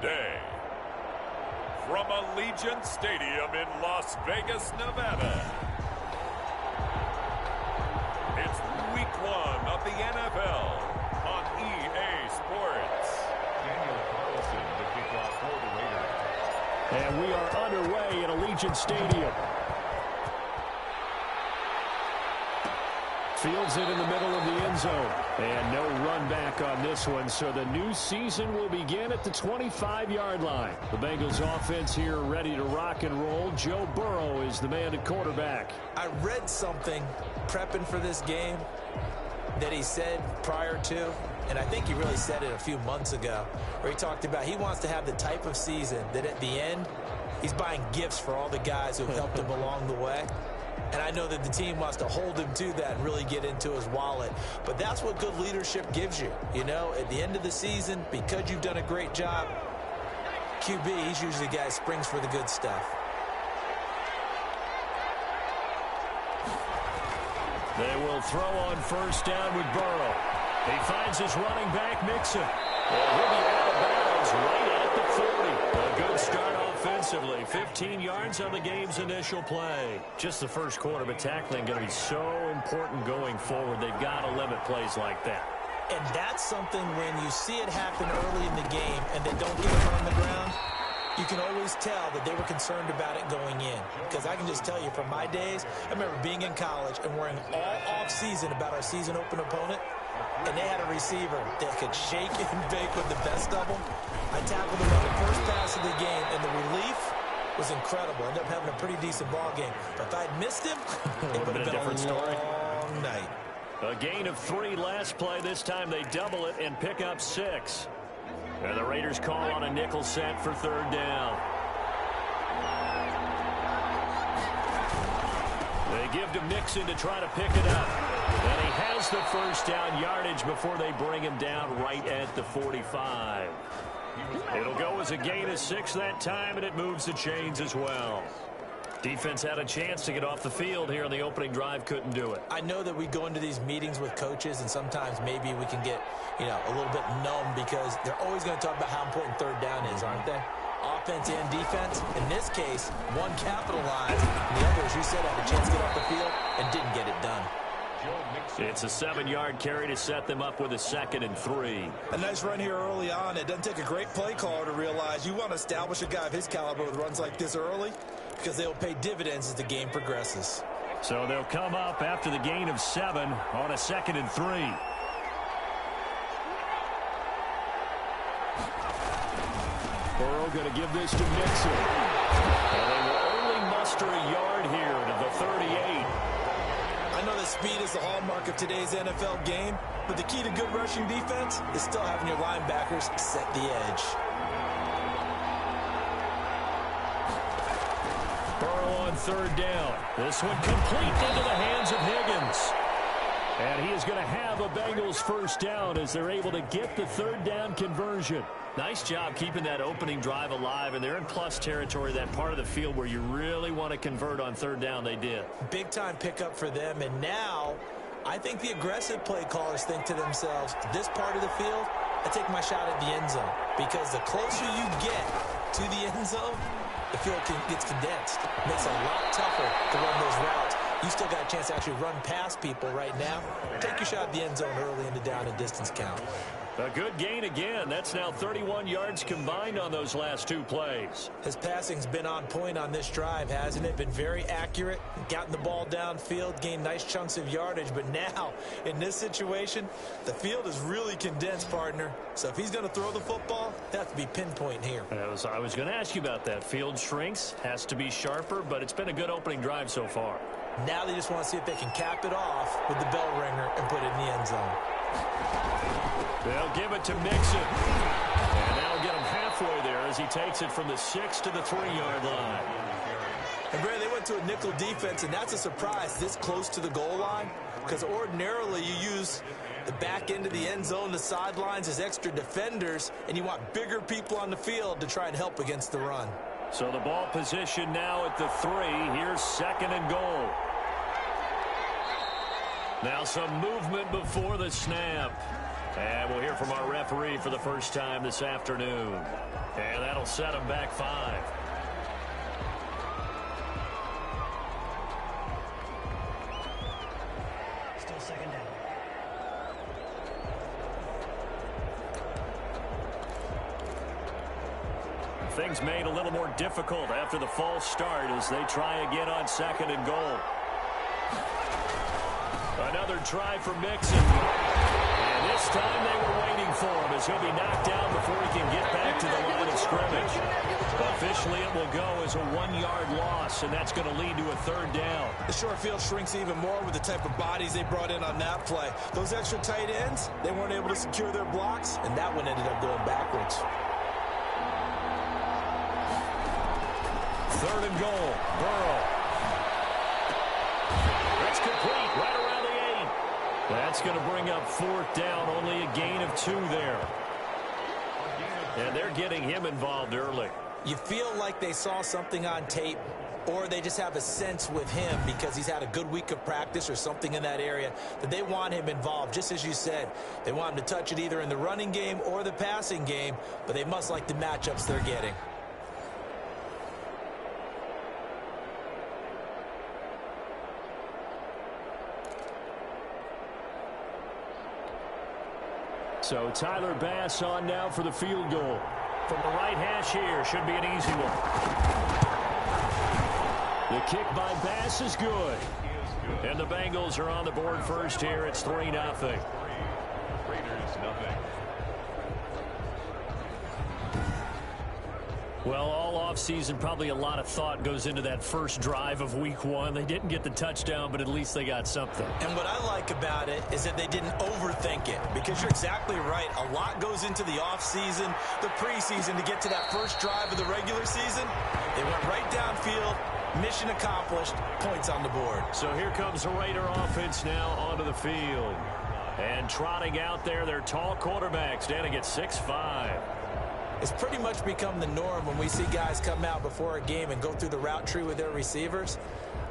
today. From Allegiant Stadium in Las Vegas, Nevada, it's Week 1 of the NFL on EA Sports. Daniel Carlson, the kickoff for the Raiders. And we are underway at Allegiant Stadium. Fields it in the middle of the end zone. And no run back on this one, so the new season will begin at the 25-yard line. The Bengals offense here ready to rock and roll. Joe Burrow is the man at quarterback. I read something prepping for this game that he said prior to, and I think he really said it a few months ago, where he talked about he wants to have the type of season that at the end, he's buying gifts for all the guys who helped him along the way. And I know that the team wants to hold him to that and really get into his wallet. But that's what good leadership gives you. You know, at the end of the season, because you've done a great job, QB, he's usually the guy who springs for the good stuff. They will throw on first down with Burrow. He finds his running back, Mixon. And he'll be out of bounds right at the 40. A good start offensively. 15 yards on the game's initial play. Just the first quarter, but tackling going to be so important going forward. They've got to limit plays like that. And that's something when you see it happen early in the game and they don't get it on the ground, you can always tell that they were concerned about it going in. Because I can just tell you from my days, I remember being in college and worrying all off-season about our season open opponent. And they had a receiver that could shake and bake with the best of them. I tackled him on the first pass of the game, and the relief was incredible. Ended up having a pretty decent ball game. But if I'd missed him, it would have been a different story. Long night. A gain of 3 last play. This time they double it and pick up 6. And the Raiders call on a nickel set for third down. They give to Mixon to try to pick it up. And he has the first down yardage before they bring him down right at the 45. It'll go as a gain of 6 that time, and it moves the chains as well. Defense had a chance to get off the field here in the opening drive, couldn't do it. I know that we go into these meetings with coaches, and sometimes maybe we can get, a little bit numb because they're always going to talk about how important third down is, aren't they? Offense and defense. In this case, one capitalized, and the other, as you said, had a chance to get off the field and didn't get it done. It's a 7-yard carry to set them up with a 2nd and 3. A nice run here early on. It doesn't take a great play caller to realize you want to establish a guy of his caliber with runs like this early because they'll pay dividends as the game progresses. So they'll come up after the gain of 7 on a 2nd and 3. Burrow going to give this to Mixon. And they will only muster a yard here to the 38. I know that speed is the hallmark of today's NFL game, but the key to good rushing defense is still having your linebackers set the edge. Burrow on third down. This one complete into the hands of Higgins. And he is going to have a Bengals first down as they're able to get the third down conversion. Nice job keeping that opening drive alive, and they're in plus territory, that part of the field where you really want to convert on third down. They did. Big-time pickup for them, and now I think the aggressive play callers think to themselves, this part of the field, I take my shot at the end zone, because the closer you get to the end zone, the field gets condensed. It makes it a lot tougher to run those routes. You still got a chance to actually run past people right now. Take your shot at the end zone early in the down and distance count. A good gain again. That's now 31 yards combined on those last 2 plays. His passing's been on point on this drive, hasn't it? Been very accurate, gotten the ball downfield, gained nice chunks of yardage. But now, in this situation, the field is really condensed, partner. So if he's going to throw the football, that has to be pinpoint here. I was going to ask you about that. Field shrinks, has to be sharper, but it's been a good opening drive so far. Now they just want to see if they can cap it off with the bell ringer and put it in the end zone. They'll give it to Mixon. And that'll get him halfway there as he takes it from the 6 to the 3-yard line. And Brad, they went to a nickel defense, and that's a surprise this close to the goal line, because ordinarily you use the back end of the end zone, the sidelines as extra defenders, and you want bigger people on the field to try and help against the run. So the ball position now at the 3. Here's 2nd and goal. Now some movement before the snap. And we'll hear from our referee for the first time this afternoon. And that'll set them back 5. Still second down. Things made a little more difficult after the false start as they try again on 2nd and goal. Another try for Mixon. And this time they were waiting for him as he'll be knocked down before he can get back to the line of scrimmage. Officially, it will go as a 1-yard loss, and that's going to lead to a 3rd down. The short field shrinks even more with the type of bodies they brought in on that play. Those extra tight ends, they weren't able to secure their blocks, and that one ended up going backwards. 3rd and goal. Burrow. That's complete right around the 8. That's going to bring up 4th down. Only a gain of 2 there. And they're getting him involved early. You feel like they saw something on tape, or they just have a sense with him because he's had a good week of practice or something in that area that they want him involved. Just as you said, they want him to touch it either in the running game or the passing game, but they must like the matchups they're getting. So Tyler Bass on now for the field goal. From the right hash here, should be an easy one. The kick by Bass is good. And the Bengals are on the board first here. It's 3-0. Raiders, nothing. Well, all offseason, probably a lot of thought goes into that first drive of week 1. They didn't get the touchdown, but at least they got something. And what I like about it is that they didn't overthink it, because you're exactly right. A lot goes into the offseason, the preseason to get to that first drive of the regular season. They went right downfield, mission accomplished, points on the board. So here comes the Raider offense now onto the field. And trotting out there, their tall quarterback standing at 6'5". It's pretty much become the norm when we see guys come out before a game and go through the route tree with their receivers.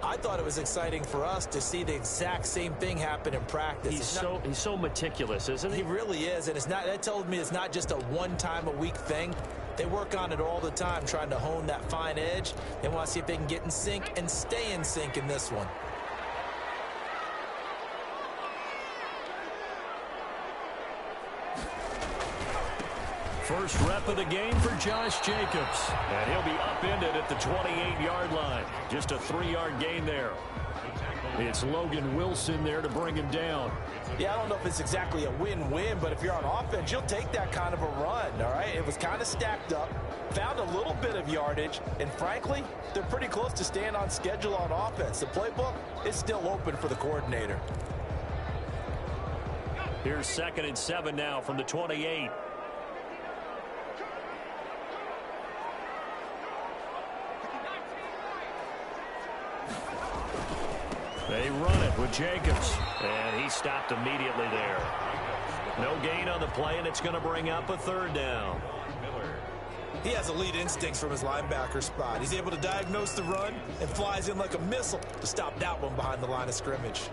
I thought it was exciting for us to see the exact same thing happen in practice. He's so meticulous, isn't he? He really is, and that tells me it's not just a one-time-a-week thing. They work on it all the time, trying to hone that fine edge. They want to see if they can get in sync and stay in sync in this one. First rep of the game for Josh Jacobs. And he'll be upended at the 28-yard line. Just a 3-yard gain there. It's Logan Wilson there to bring him down. Yeah, I don't know if it's exactly a win-win, but if you're on offense, you'll take that kind of a run, all right? It was kind of stacked up, found a little bit of yardage, and frankly, they're pretty close to staying on schedule on offense. The playbook is still open for the coordinator. Here's 2nd and 7 now from the 28. They run it with Jacobs, and he stopped immediately there. No gain on the play, and it's going to bring up a 3rd down. He has elite instincts from his linebacker spot. He's able to diagnose the run and flies in like a missile to stop that one behind the line of scrimmage.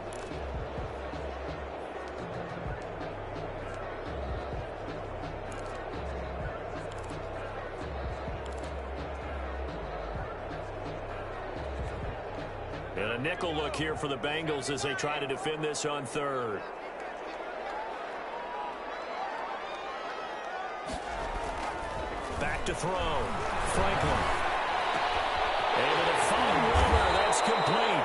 And a nickel look here for the Bengals as they try to defend this on 3rd. Back to throw. Franklin. Able to find Wilmer. That's complete.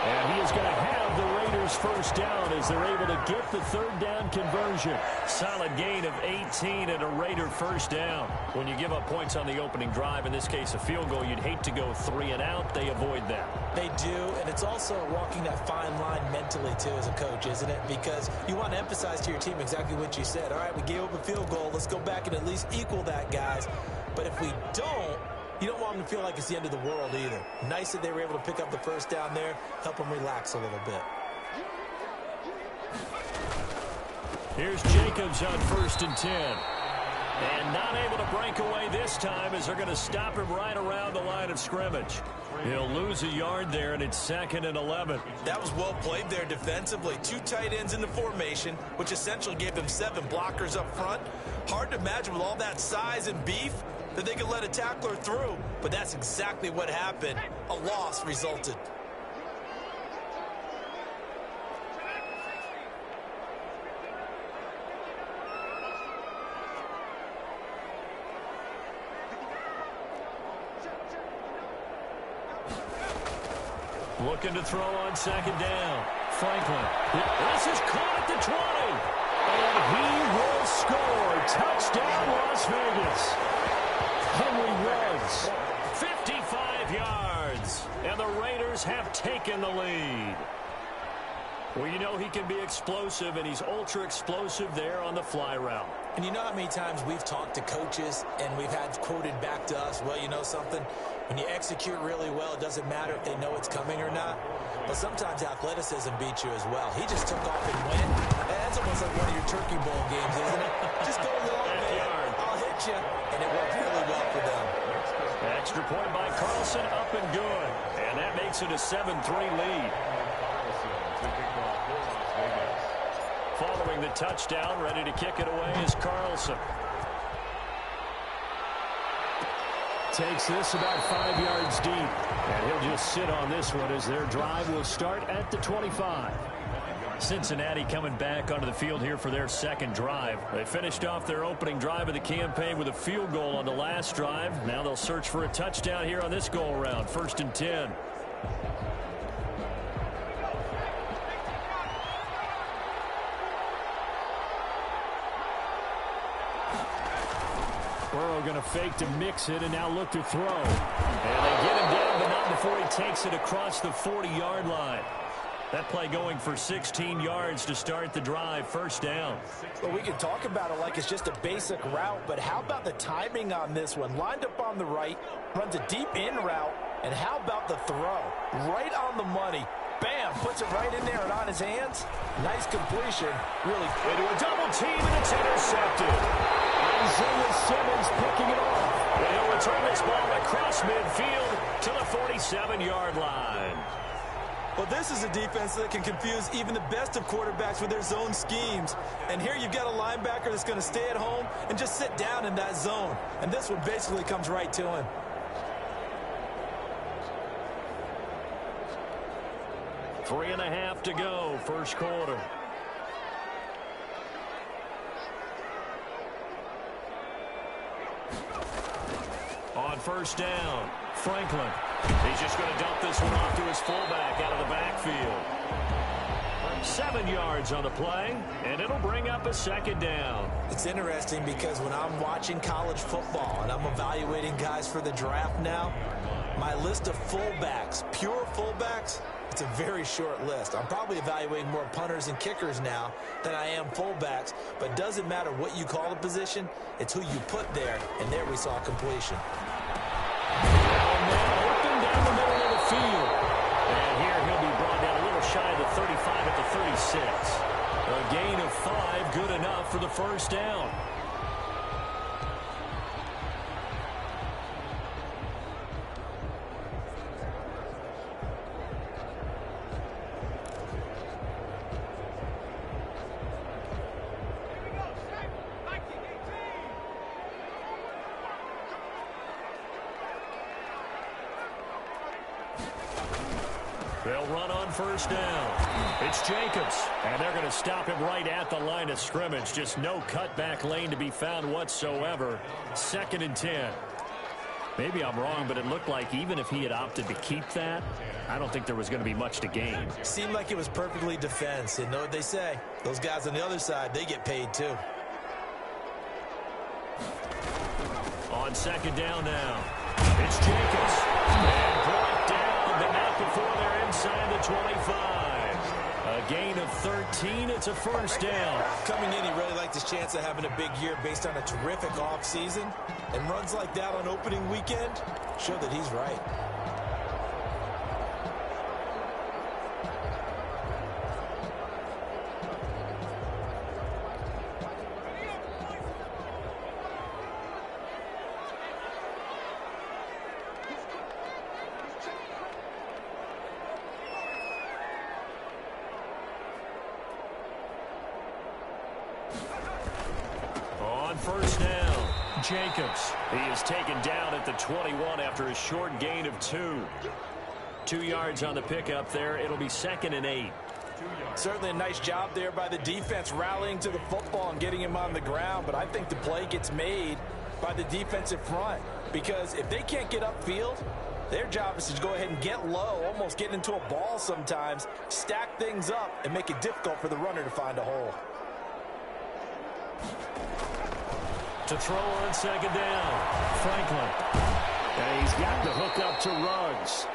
And he is going to have the Raiders first down as they're able to get the 3rd down conversion. Solid gain of 18 and a Raider first down. When you give up points on the opening drive, in this case a field goal, you'd hate to go 3 and out. They avoid that. They do, and it's also walking that fine line mentally, too, as a coach, isn't it? Because you want to emphasize to your team exactly what you said. All right, we gave up a field goal. Let's go back and at least equal that, guys. But if we don't, you don't want them to feel like it's the end of the world either. Nice that they were able to pick up the first down there, help them relax a little bit. Here's Jacobs on 1st and 10. And not able to break away this time as they're going to stop him right around the line of scrimmage. He'll lose a yard there, and it's 2nd and 11. That was well played there defensively. 2 tight ends in the formation, which essentially gave them 7 blockers up front. Hard to imagine with all that size and beef that they could let a tackler through, but that's exactly what happened. A loss resulted. Looking to throw on 2nd down. Franklin. This is caught at the 20. And he will score. Touchdown, Las Vegas. Henry Ruggs. 55 yards. And the Raiders have taken the lead. Well, you know he can be explosive, and he's ultra-explosive there on the fly route. And you know how many times we've talked to coaches and we've had quoted back to us, well, you know something? When you execute really well, it doesn't matter if they know it's coming or not. But sometimes athleticism beats you as well. He just took off and went. That's almost like one of your Turkey Bowl games, isn't it? Just go long, man. I'll hit you. And it worked really well for them. Extra point by Carlson, up and good. And that makes it a 7-3 lead. Following the touchdown, ready to kick it away is Carlson. Takes this about 5 yards deep. And he'll just sit on this one as their drive will start at the 25. Cincinnati coming back onto the field here for their second drive. They finished off their opening drive of the campaign with a field goal on the last drive. Now they'll search for a touchdown here on this go-around. 1st and 10. Burrow going to fake to mix it and now look to throw. And they get him down, but not before he takes it across the 40-yard line. That play going for 16 yards to start the drive. 1st down. Well, we can talk about it like it's just a basic route, but how about the timing on this one? Lined up on the right, runs a deep in route, and how about the throw? Right on the money. Bam, puts it right in there and on his hands. Nice completion. Really into a double team, and it's intercepted. Isaiah Simmons picking it off. And he'll return this ball across midfield to the 47-yard line. Well, this is a defense that can confuse even the best of quarterbacks with their zone schemes. And here you've got a linebacker that's going to stay at home and just sit down in that zone. And this one basically comes right to him. Three and a half to go, first quarter. On 1st down, Franklin. He's just going to dump this one off to his fullback out of the backfield. 7 yards on the play, and it'll bring up a 2nd down. It's interesting because when I'm watching college football and I'm evaluating guys for the draft now, my list of fullbacks, pure fullbacks, it's a very short list. I'm probably evaluating more punters and kickers now than I am fullbacks, but it doesn't matter what you call the position, it's who you put there, and there we saw completion. Open down the middle of the field. And here he'll be brought down a little shy of the 35 at the 36. A gain of 5, good enough for the 1st down. They'll run on 1st down. It's Jacobs, and they're going to stop him right at the line of scrimmage. Just no cutback lane to be found whatsoever. 2nd and 10. Maybe I'm wrong, but it looked like even if he had opted to keep that, I don't think there was going to be much to gain. Seemed like it was perfectly defense. And know what they say? Those guys on the other side, they get paid too. On 2nd down now, it's Jacobs. And brought down, but not before they're inside the 25. A gain of 13. It's a 1st down. Coming in, he really liked his chance of having a big year based on a terrific offseason. And runs like that on opening weekend show that he's right. first down. Jacobs. He is taken down at the 21 after a short gain of 2. 2 yards on the pickup there. It'll be 2nd and 8. Certainly a nice job there by the defense rallying to the football and getting him on the ground, but I think the play gets made by the defensive front because if they can't get upfield, their job is to go ahead and get low, almost get into a ball sometimes, stack things up, and make it difficult for the runner to find a hole. To throw on 2nd down, Franklin. And he's got the hook up to Ruggs.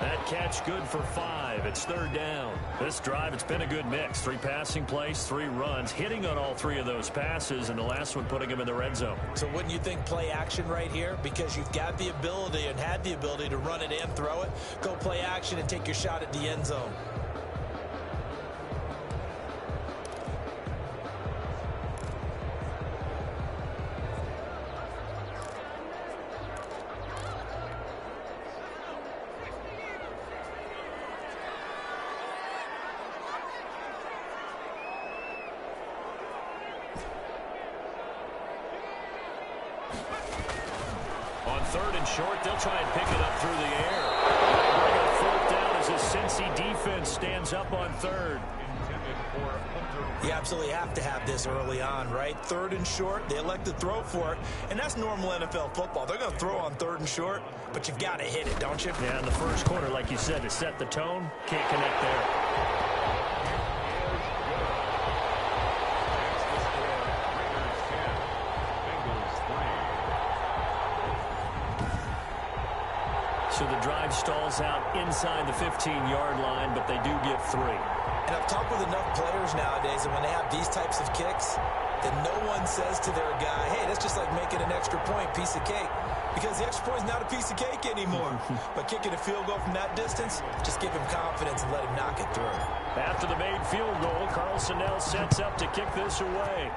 That catch good for 5. It's 3rd down. This drive, it's been a good mix. 3 passing plays, 3 runs, hitting on all 3 of those passes, and the last one putting him in the red zone. So wouldn't you think play action right here? Because you've got the ability and had the ability to run it and throw it. Go play action and take your shot at the end zone. On 3rd and short, they'll try and pick it up through the air. Bring up 4th down as the Cincy defense stands up on 3rd. You absolutely have to have this early on, right? 3rd and short, they elect to throw for it, and that's normal NFL football. They're going to throw on 3rd and short, but you've got to hit it, don't you? Yeah, in the first quarter, like you said, to set the tone, can't connect there. So the drive stalls out inside the 15-yard line, but they do get 3. And I've talked with enough players nowadays, and when they have these types of kicks, that no one says to their guy, hey, that's just like making an extra point, piece of cake. Because the extra point is not a piece of cake anymore. But kicking a field goal from that distance, just give him confidence and let him knock it through. After the made field goal, Carlson now sets up to kick this away.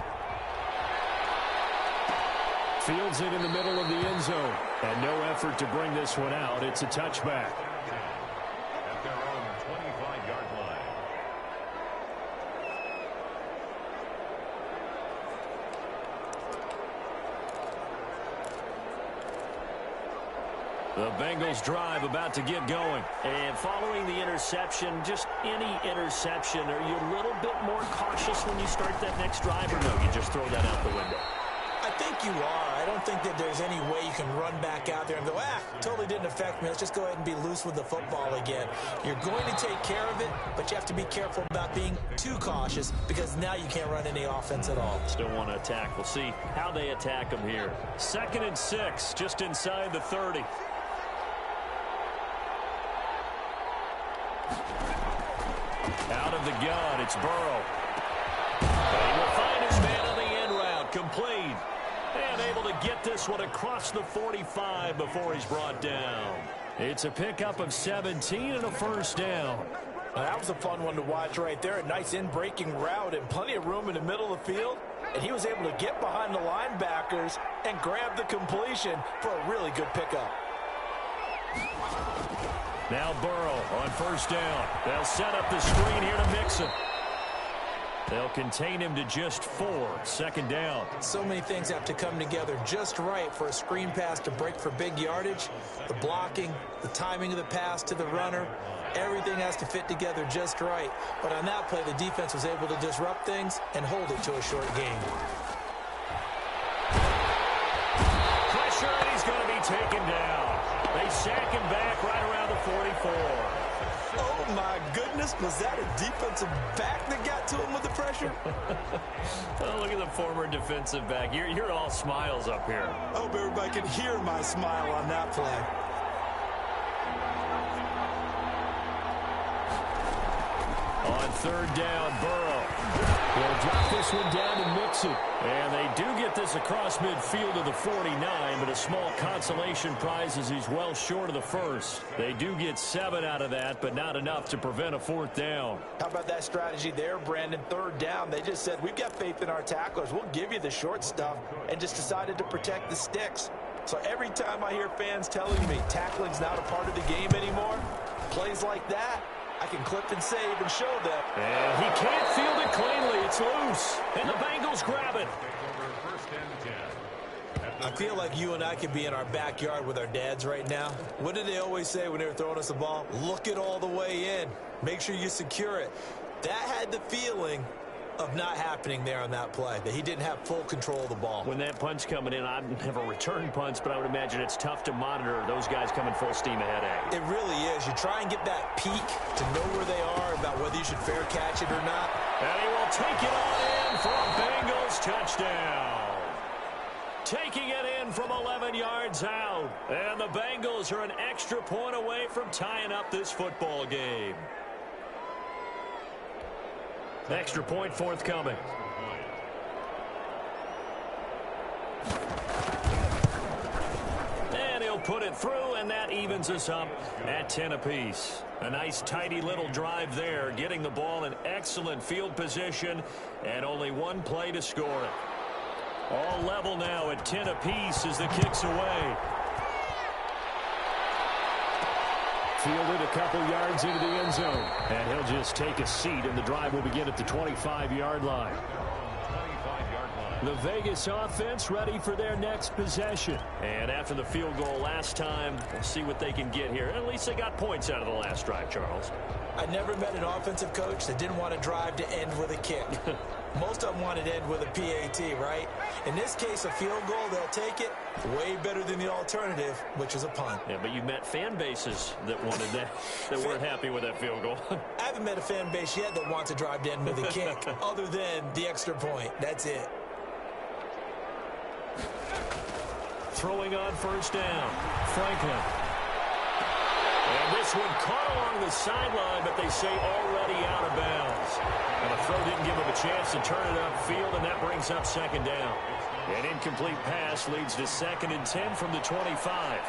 Fields it in the middle of the end zone. And no effort to bring this one out. It's a touchback. At their own 25-yard line. The Bengals drive about to get going. And following the interception, just any interception, are you a little bit more cautious when you start that next drive, or no, you just throw that out the window? I think you are. I don't think that there's any way you can run back out there and go, totally didn't affect me. Let's just go ahead and be loose with the football again. You're going to take care of it, but you have to be careful about being too cautious because now you can't run any offense at all. Still want to attack. We'll see how they attack them here. 2nd and 6, just inside the 30. Out of the gun, it's Burrow. And he will find his man on the end route, complete. And able to get this one across the 45 before he's brought down. It's a pickup of 17 and a first down. Now, that was a fun one to watch right there. A nice in-breaking route and plenty of room in the middle of the field. And he was able to get behind the linebackers and grab the completion for a really good pickup. Now Burrow on first down. They'll set up the screen here to Mixon. They'll contain him to just 4. 2nd down. So many things have to come together just right for a screen pass to break for big yardage. The blocking, the timing of the pass to the runner, everything has to fit together just right. But on that play, the defense was able to disrupt things and hold it to a short game. Pressure, and he's going to be taken down. They sack him back right around the 44. Oh, my goodness. Was that a defensive back that got to him with the pressure? Oh, look at the former defensive back. You're all smiles up here. I hope everybody can hear my smile on that play. On 3rd down, Burrow. They'll drop this one down to Mixon. And they do get this across midfield to the 49, but a small consolation prize as he's well short of the first. They do get 7 out of that, but not enough to prevent a 4th down. How about that strategy there, Brandon? 3rd down, they just said, we've got faith in our tacklers. We'll give you the short stuff, and just decided to protect the sticks. So every time I hear fans telling me tackling's not a part of the game anymore, plays like that, I can clip and save and show them. And he can't field it cleanly. It's loose. And the Bengals grab it. I feel like you and I could be in our backyard with our dads right now. What did they always say when they were throwing us the ball? Look it all the way in. Make sure you secure it. That had the feeling of not happening there on that play, that he didn't have full control of the ball. When that punch coming in, I've never returned punts, but I would imagine it's tough to monitor those guys coming full steam ahead at you. It really is. You try and get that peek to know where they are, about whether you should fair catch it or not. And he will take it on in for a Bengals touchdown. Taking it in from 11 yards out. And the Bengals are an extra point away from tying up this football game. Extra point forthcoming. And he'll put it through, and that evens us up at 10 apiece. A nice, tidy little drive there, getting the ball in excellent field position, and only one play to score it. All level now at 10 apiece as the kick's away. Fielded a couple yards into the end zone. And he'll just take a seat, and the drive will begin at the 25-yard line. The Vegas offense ready for their next possession. And after the field goal last time, we'll see what they can get here. At least they got points out of the last drive, Charles. I never met an offensive coach that didn't want to drive to end with a kick. Most of them wanted to end with a PAT, right? In this case, a field goal, they'll take it. Way better than the alternative, which is a punt. Yeah, but you've met fan bases that wanted that, that weren't happy with that field goal. I haven't met a fan base yet that wants to drive to end with a kick, other than the extra point. That's it. Throwing on first down, Franklin. And this one caught along the sideline, but they say already out of bounds. And the throw didn't give him a chance to turn it upfield, and that brings up second down. An incomplete pass leads to 2nd and 10 from the 25.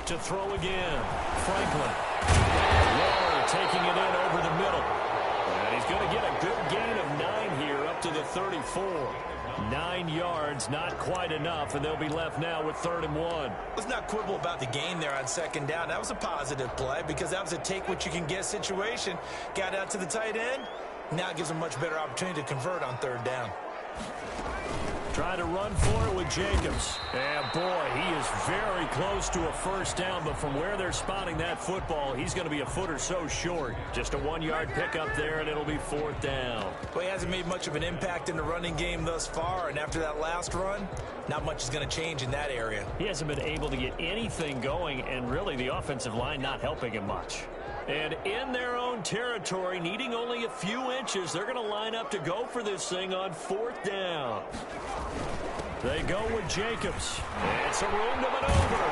To throw again, Franklin. Waller taking it in over the middle. And he's going to get a good gain of 9 here up to the 34. 9 yards, not quite enough, and they'll be left now with 3rd and 1. Let's not quibble about the gain there on second down. That was a positive play because that was a take-what-you-can-get situation. Got out to the tight end. Now it gives them much better opportunity to convert on 3rd down. Trying to run for it with Jacobs. And, boy, he is very close to a first down, but from where they're spotting that football, he's going to be a foot or so short. Just a 1-yard pickup there, and it'll be 4th down. Well, he hasn't made much of an impact in the running game thus far, and after that last run, not much is going to change in that area. He hasn't been able to get anything going, and really the offensive line not helping him much. And in their own territory, needing only a few inches, they're going to line up to go for this thing on 4th down. They go with Jacobs. It's a room to maneuver.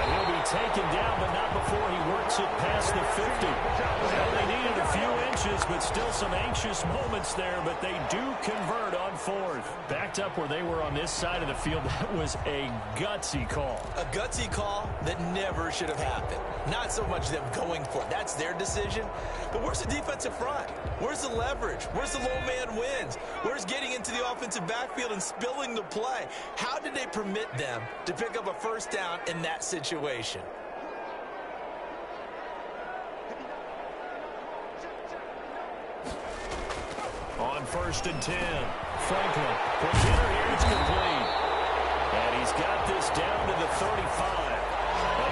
And he'll be taken down, but not before he works it past the 50. Well, they needed a few inches, but still some anxious moments there, but they do convert on 4th. Backed up where they were on this side of the field, that was a gutsy call. A gutsy call that never should have happened. Not so much them going for it. That's their decision. But where's the defensive front? Where's the leverage? Where's the low man wins? Where's getting into the offensive backfield and spilling the play? How did they permit them to pick up a first down in that situation? On 1st and 10, Franklin puts it here. It's complete. And he's got this down to the 35.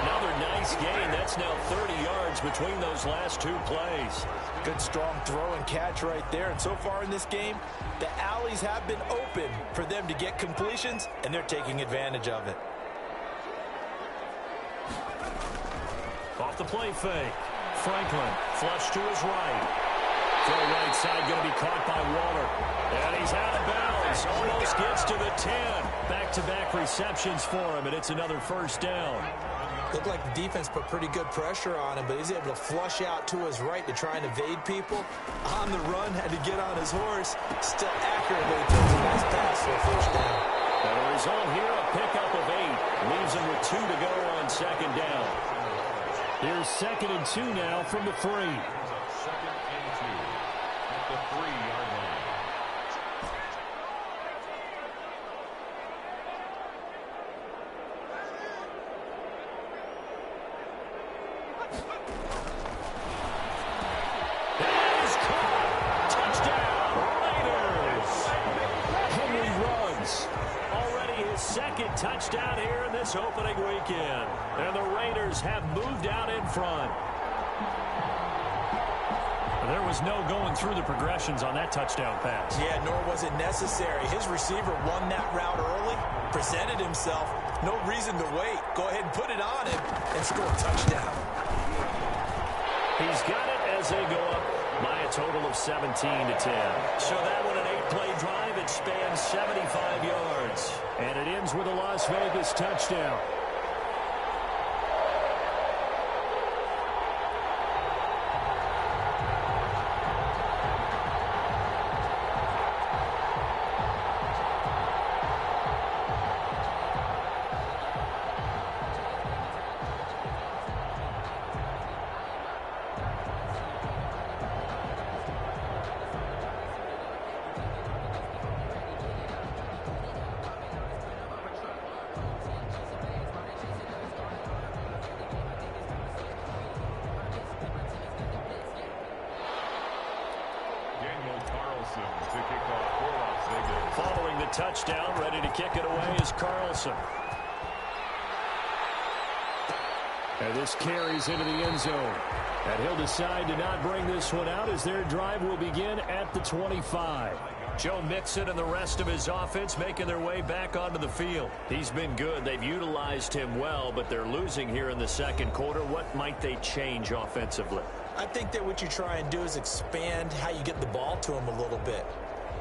Another nice gain. That's now 30 yards between those last 2 plays. Good strong throw and catch right there. And so far in this game, the alleys have been open for them to get completions, and they're taking advantage of it. Off the play fake. Franklin flush to his right. Throw right side going to be caught by Waller. And he's out of bounds. Almost gets to the 10. Back-to-back receptions for him, and it's another first down. Looked like the defense put pretty good pressure on him, but he's able to flush out to his right to try and evade people. On the run, had to get on his horse. Still accurately throws a nice pass for a first down. And the result here, a pickup of 8. Leaves him with 2 to go on 2nd down. Here's 2nd and 2 now from the 3. 2nd and 2 at the 3-yard line. touchdown here in this opening weekend. And the Raiders have moved out in front. There was no going through the progressions on that touchdown pass. Yeah, nor was it necessary. His receiver won that route early, presented himself. No reason to wait. Go ahead and put it on him and score a touchdown. He's got it as they go up by a total of 17-10. So that one, an 8-play drive. It spans 75 yards. And it ends with a Las Vegas touchdown. Following the touchdown, ready to kick it away is Carlson. And this carries into the end zone. And he'll decide to not bring this one out as their drive will begin at the 25. Joe Mixon and the rest of his offense making their way back onto the field. He's been good. They've utilized him well, but they're losing here in the second quarter. What might they change offensively? I think that what you try and do is expand how you get the ball to him a little bit.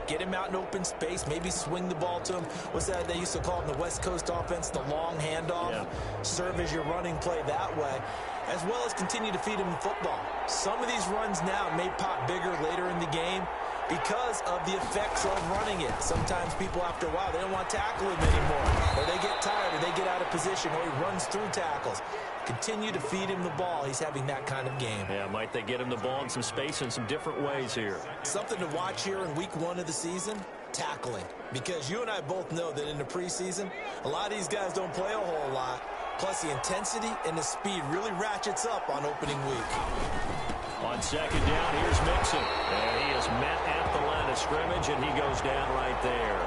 Get him out in open space, maybe swing the ball to him. What's that they used to call in the West Coast offense, the long handoff? Yeah. Serve as your running play that way, as well as continue to feed him the football. Some of these runs now may pop bigger later in the game because of the effects of running it. Sometimes people, after a while, they don't want to tackle him anymore, or they get tired, or they get out of position, or he runs through tackles. Continue to feed him the ball. He's having that kind of game. Yeah, might they get him the ball in some space in some different ways here. Something to watch here in week 1 of the season, tackling. Because you and I both know that in the preseason, a lot of these guys don't play a whole lot. Plus, the intensity and the speed really ratchets up on opening week. On second down, here's Mixon. And he is met at the line of scrimmage, and he goes down right there.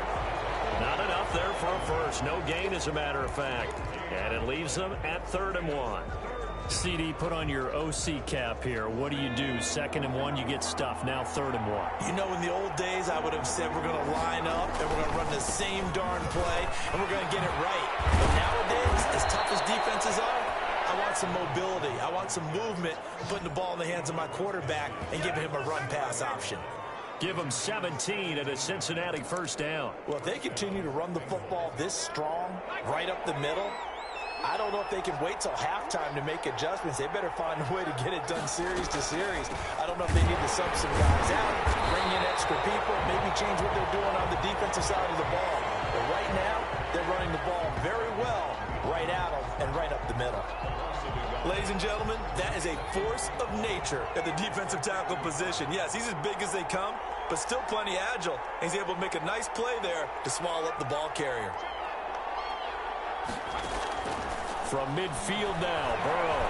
Not enough there for a first. No gain, as a matter of fact. And it leaves them at 3rd and 1. CD, put on your OC cap here. What do? 2nd and 1, you get stuffed. Now 3rd and 1. You know, in the old days, I would have said we're going to line up and we're going to run the same darn play and we're going to get it right. But nowadays, as tough as defenses are, I want some mobility. I want some movement, putting the ball in the hands of my quarterback and giving him a run-pass option. Give them 17 at a Cincinnati first down. Well, if they continue to run the football this strong, right up the middle, I don't know if they can wait till halftime to make adjustments. They better find a way to get it done series to series. I don't know if they need to sub some guys out, bring in extra people, maybe change what they're doing on the defensive side of the ball. But right now, they're running the ball very well right at them and right up the middle. Ladies and gentlemen, that is a force of nature at the defensive tackle position. Yes, he's as big as they come, but still plenty agile. He's able to make a nice play there to swallow up the ball carrier. From midfield now, Burrow.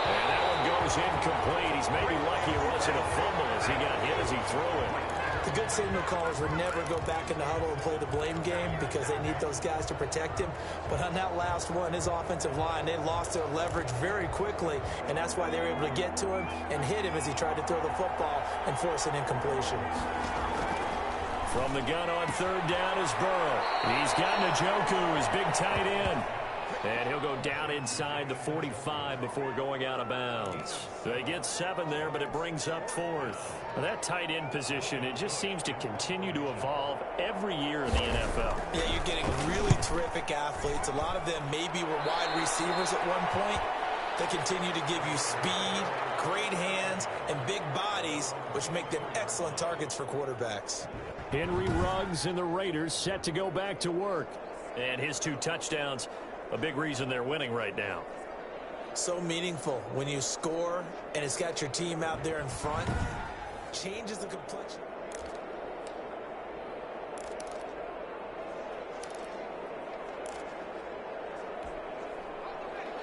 And that one goes incomplete. He's maybe lucky it wasn't a fumble as he got hit as he threw it. The good signal callers would never go back in the huddle and play the blame game because they need those guys to protect him. But on that last one, his offensive line, they lost their leverage very quickly, and that's why they were able to get to him and hit him as he tried to throw the football and force an incompletion. From the gun on 3rd down is Burrow. He's got Njoku, his big tight end. And he'll go down inside the 45 before going out of bounds. They get 7 there, but it brings up 4th. Now that tight end position, it just seems to continue to evolve every year in the NFL. Yeah, you're getting really terrific athletes. A lot of them maybe were wide receivers at one point. They continue to give you speed, great hands, and big bodies, which make them excellent targets for quarterbacks. Henry Ruggs and the Raiders set to go back to work. And his 2 touchdowns, a big reason they're winning right now. So meaningful when you score and it's got your team out there in front. Changes the complexion.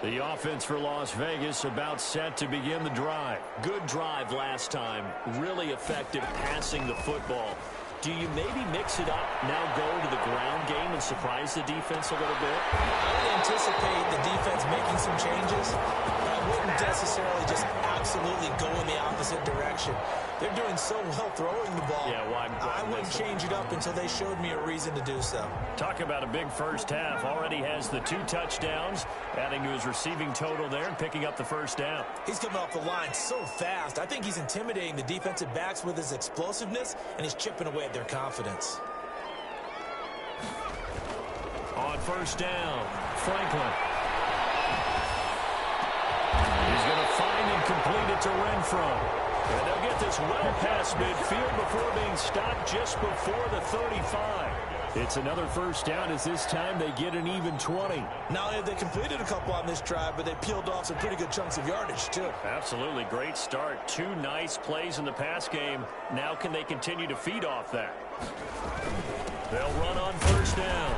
The offense for Las Vegas about set to begin the drive. Good drive last time. Really effective passing the football. Do you maybe mix it up, now go to the ground game and surprise the defense a little bit? I would anticipate the defense making some changes, but I wouldn't necessarily just absolutely go in the opposite direction. They're doing so well throwing the ball. Yeah, why I wouldn't change it up until they showed me a reason to do so. Talk about a big first half. Already has the 2 touchdowns, adding to his receiving total there and picking up the first down. He's coming off the line so fast. I think he's intimidating the defensive backs with his explosiveness, and he's chipping away at their confidence. On first down, Franklin. He's going to find and complete it to Renfro. And they'll get this well past midfield before being stopped just before the 35. It's another first down as this time they get an even 20. Not only have they completed a couple on this drive, but they peeled off some pretty good chunks of yardage, too. Absolutely great start. 2 nice plays in the pass game. Now can they continue to feed off that? They'll run on first down.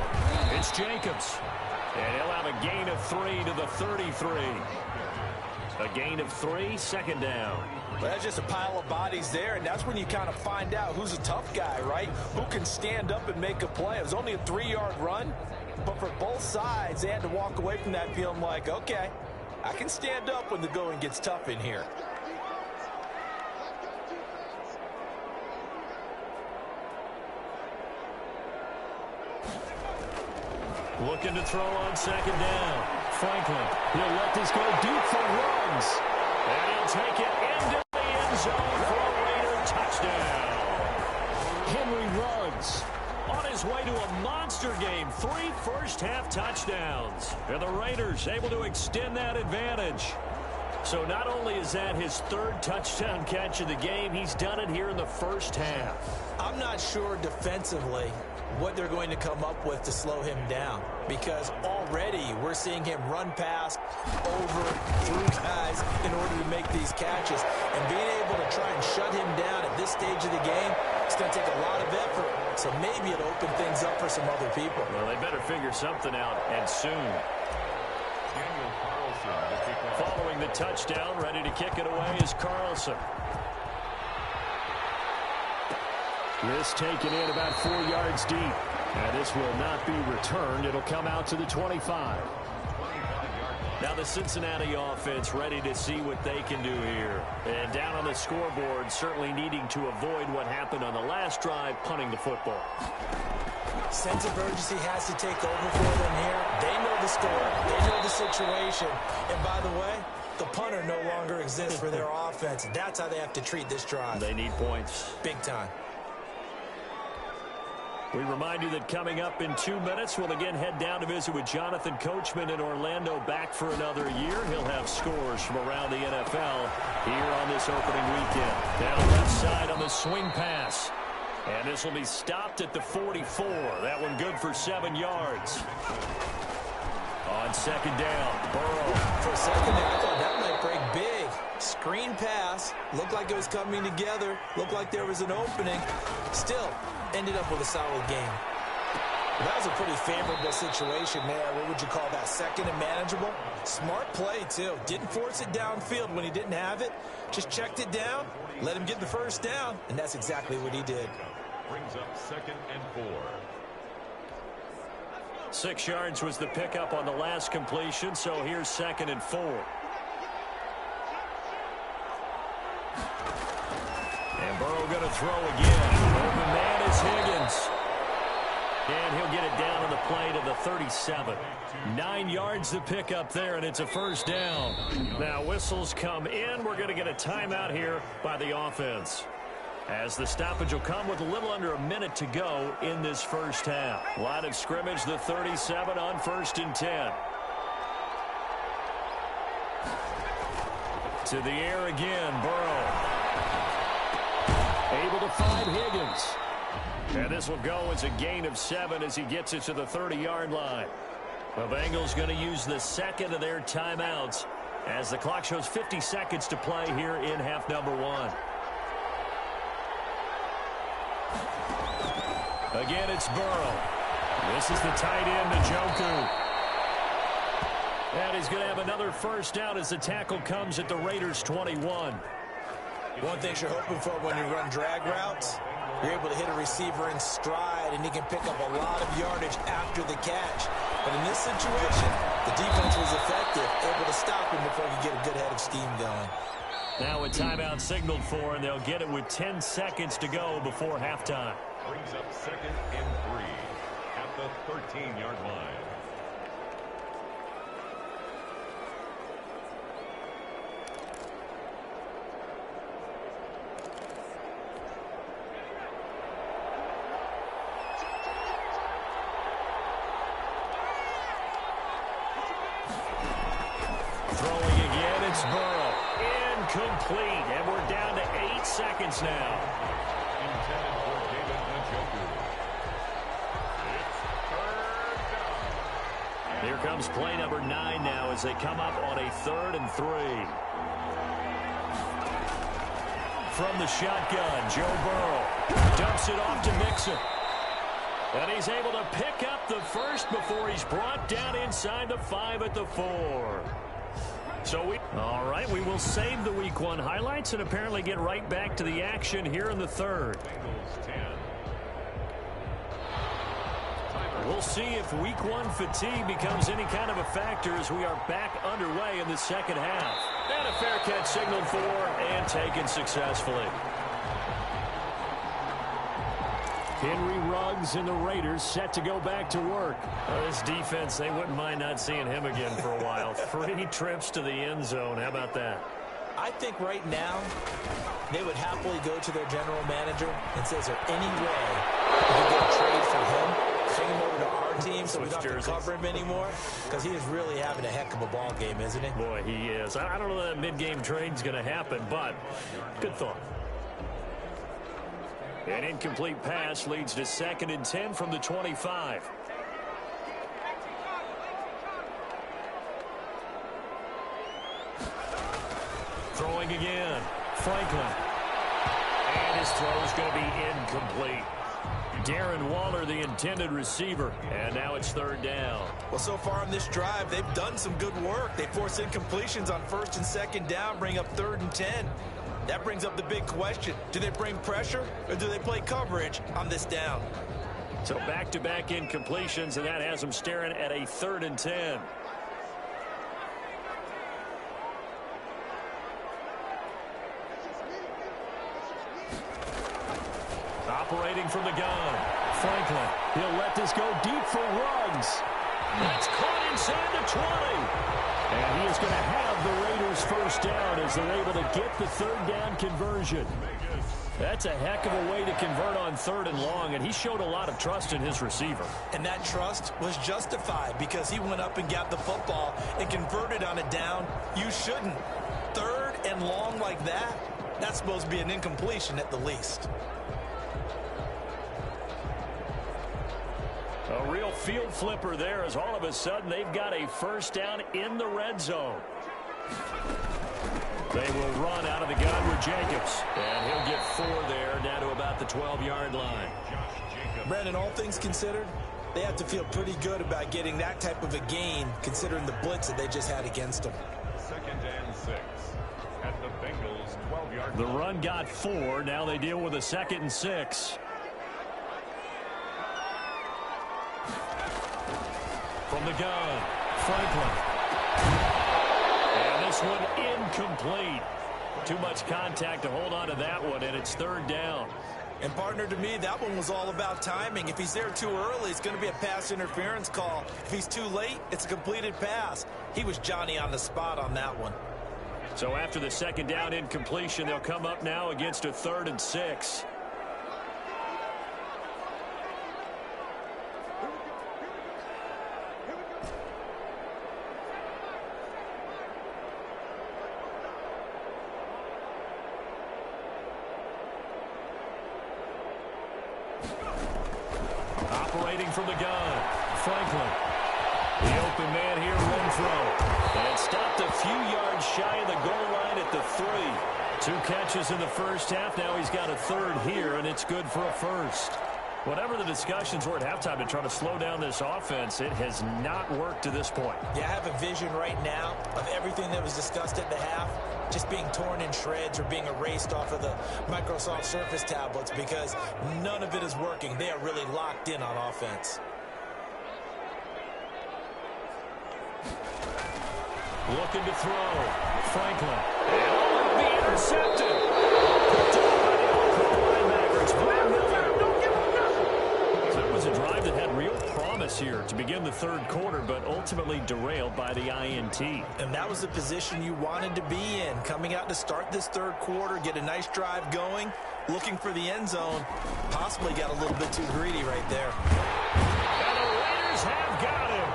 It's Jacobs. And he'll have a gain of 3 to the 33. A gain of 3, second down. Well, that's just a pile of bodies there, and that's when you kind of find out who's a tough guy, right? Who can stand up and make a play. It was only a 3-yard run, but for both sides, they had to walk away from that feeling like, okay, I can stand up when the going gets tough in here. Looking to throw on second down. Franklin, he'll let this go deep for Ruggs. And he'll take it into the end zone for a Raider touchdown. Henry Ruggs on his way to a monster game. 3 first-half touchdowns. And the Raiders able to extend that advantage. So not only is that his 3rd touchdown catch of the game, he's done it here in the first half. I'm not sure defensively what they're going to come up with to slow him down, because already we're seeing him run past, over, through guys in order to make these catches. And being able to try and shut him down at this stage of the game, it's going to take a lot of effort. So maybe it'll open things up for some other people. Well, they better figure something out, and soon. Following the touchdown, ready to kick it away is Carlson. This taken in about 4 yards deep. And this will not be returned. It'll come out to the 25. Now the Cincinnati offense ready to see what they can do here. And down on the scoreboard, certainly needing to avoid what happened on the last drive, punting the football. Sense of urgency has to take over for them here. They know the score. They know the situation. And by the way, the punter no longer exists for their offense. That's how they have to treat this drive. They need points. Big time. We remind you that coming up in 2 minutes, we'll again head down to visit with Jonathan Coachman in Orlando, back for another year. He'll have scores from around the NFL here on this opening weekend. Down left side on the swing pass. And this will be stopped at the 44. That one good for 7 yards. On second down, Burrow. For a second there, I thought that might break big. Screen pass. Looked like it was coming together. Looked like there was an opening. Still, ended up with a solid game. That was a pretty favorable situation there. What would you call that? Second and manageable? Smart play, too. Didn't force it downfield when he didn't have it. Just checked it down, let him get the first down, and that's exactly what he did. Brings up 2nd and 4. 6 yards was the pickup on the last completion, so here's 2nd and 4. And Burrow going to throw again. Open man is Higgins. And he'll get it down on the play to the 37. 9 yards to pick up there, and it's a first down. Now whistles come in. We're going to get a timeout here by the offense, as the stoppage will come with a little under a minute to go in this first half. Line of scrimmage, the 37 on 1st and 10. To the air again, Burrow. Able to find Higgins. And this will go as a gain of 7 as he gets it to the 30-yard line. The Bengals going to use the second of their timeouts as the clock shows 50 seconds to play here in half number 1. Again, it's Burrow. This is the tight end, Njoku. And he's going to have another first down as the tackle comes at the Raiders' 21. One thing you're hoping for when you run drag routes You're able to hit a receiver in stride, and he can pick up a lot of yardage after the catch. But in this situation, the defense was effective, able to stop him before he could get a good head of steam going. Now a timeout signaled for, and they'll get it with 10 seconds to go before halftime. Brings up 2nd and 3 at the 13-yard line. Throwing again, it's Burrow. Incomplete, and we're down to 8 seconds now. Intended for David Njoku. It's 3rd down. Here comes play number 9 now as they come up on a 3rd and 3. From the shotgun, Joe Burrow dumps it off to Mixon. And he's able to pick up the first before he's brought down inside the 5 at the 4. All right, we will save the Week 1 highlights and apparently get right back to the action here in the 3rd. Bengals 10. We'll see if Week 1 fatigue becomes any kind of a factor as we are back underway in the 2nd half. And a fair catch signaled for and taken successfully. Henry Ruggs and the Raiders set to go back to work. This defense, they wouldn't mind not seeing him again for a while. 3 trips to the end zone. How about that? I think right now they would happily go to their general manager and say, is there any way we can get a trade for him, bring him over to our team so we don't have to cover him anymore? Because he is really having a heck of a ball game, isn't he? Boy, he is. I don't know that mid-game trade's going to happen, but good thought. An incomplete pass leads to 2nd and 10 from the 25. Throwing again. Franklin. And his throw is going to be incomplete. Darren Waller, the intended receiver. And now it's 3rd down. Well, so far on this drive, they've done some good work. They force incompletions on 1st and 2nd down, bring up 3rd and 10. That brings up the big question. Do they bring pressure or do they play coverage on this down? So back-to-back incompletions, and that has them staring at a 3rd and 10. Operating from the gun. Franklin. He'll let this go deep for Ruggs. That's caught inside the 20. And he is going to have the Raiders first down as they're able to get the 3rd down conversion. That's a heck of a way to convert on 3rd and long, and he showed a lot of trust in his receiver. And that trust was justified because he went up and got the football and converted on a down. You shouldn't. 3rd and long like that, that's supposed to be an incompletion at the least. A real field flipper there as all of a sudden they've got a first down in the red zone. They will run out of the gun with Jacobs. And he'll get 4 there down to about the 12-yard line. Brandon, all things considered, they have to feel pretty good about getting that type of a gain considering the blitz that they just had against them. 2nd and 6 at the Bengals 12-yard line. The run got 4. Now they deal with a 2nd and 6. From the gun, Franklin. And this one incomplete. Too much contact to hold on to that one, and it's 3rd down. And, partner, to me, that one was all about timing. If he's there too early, it's going to be a pass interference call. If he's too late, it's a completed pass. He was Johnny on the spot on that one. So after the 2nd down incompletion, they'll come up now against a 3rd and 6. Operating from the gun, Franklin. The open man here, run throw. And stopped a few yards shy of the goal line at the 3. 2 catches in the first half. Now he's got a 3rd here, and it's good for a first. Whatever the discussions were at halftime to try to slow down this offense, it has not worked to this point. Yeah, I have a vision right now of everything that was discussed at the half just being torn in shreds or being erased off of the Microsoft Surface tablets because none of it is working. They are really locked in on offense. Looking to throw. Franklin. And will be intercepted. Picked up by the all-pro linebacker. It's Von Miller. So that was a drive that had real promise here to begin the third quarter, but ultimately derailed by the INT. And that was the position you wanted to be in. Coming out to start this third quarter, get a nice drive going, looking for the end zone. Possibly got a little bit too greedy right there. And the Raiders have got him.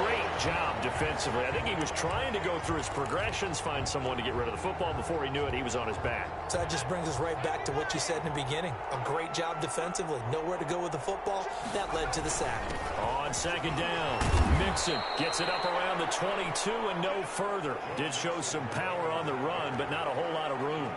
Great job defensively. I think he was trying to go through his progressions, find someone to get rid of the football. Before he knew it, he was on his back. So that just brings us right back to what you said in the beginning. A great job defensively. Nowhere to go with the football. That led to the sack. On second down, Mixon gets it up around the 22 and no further. Did show some power on the run, but not a whole lot of room.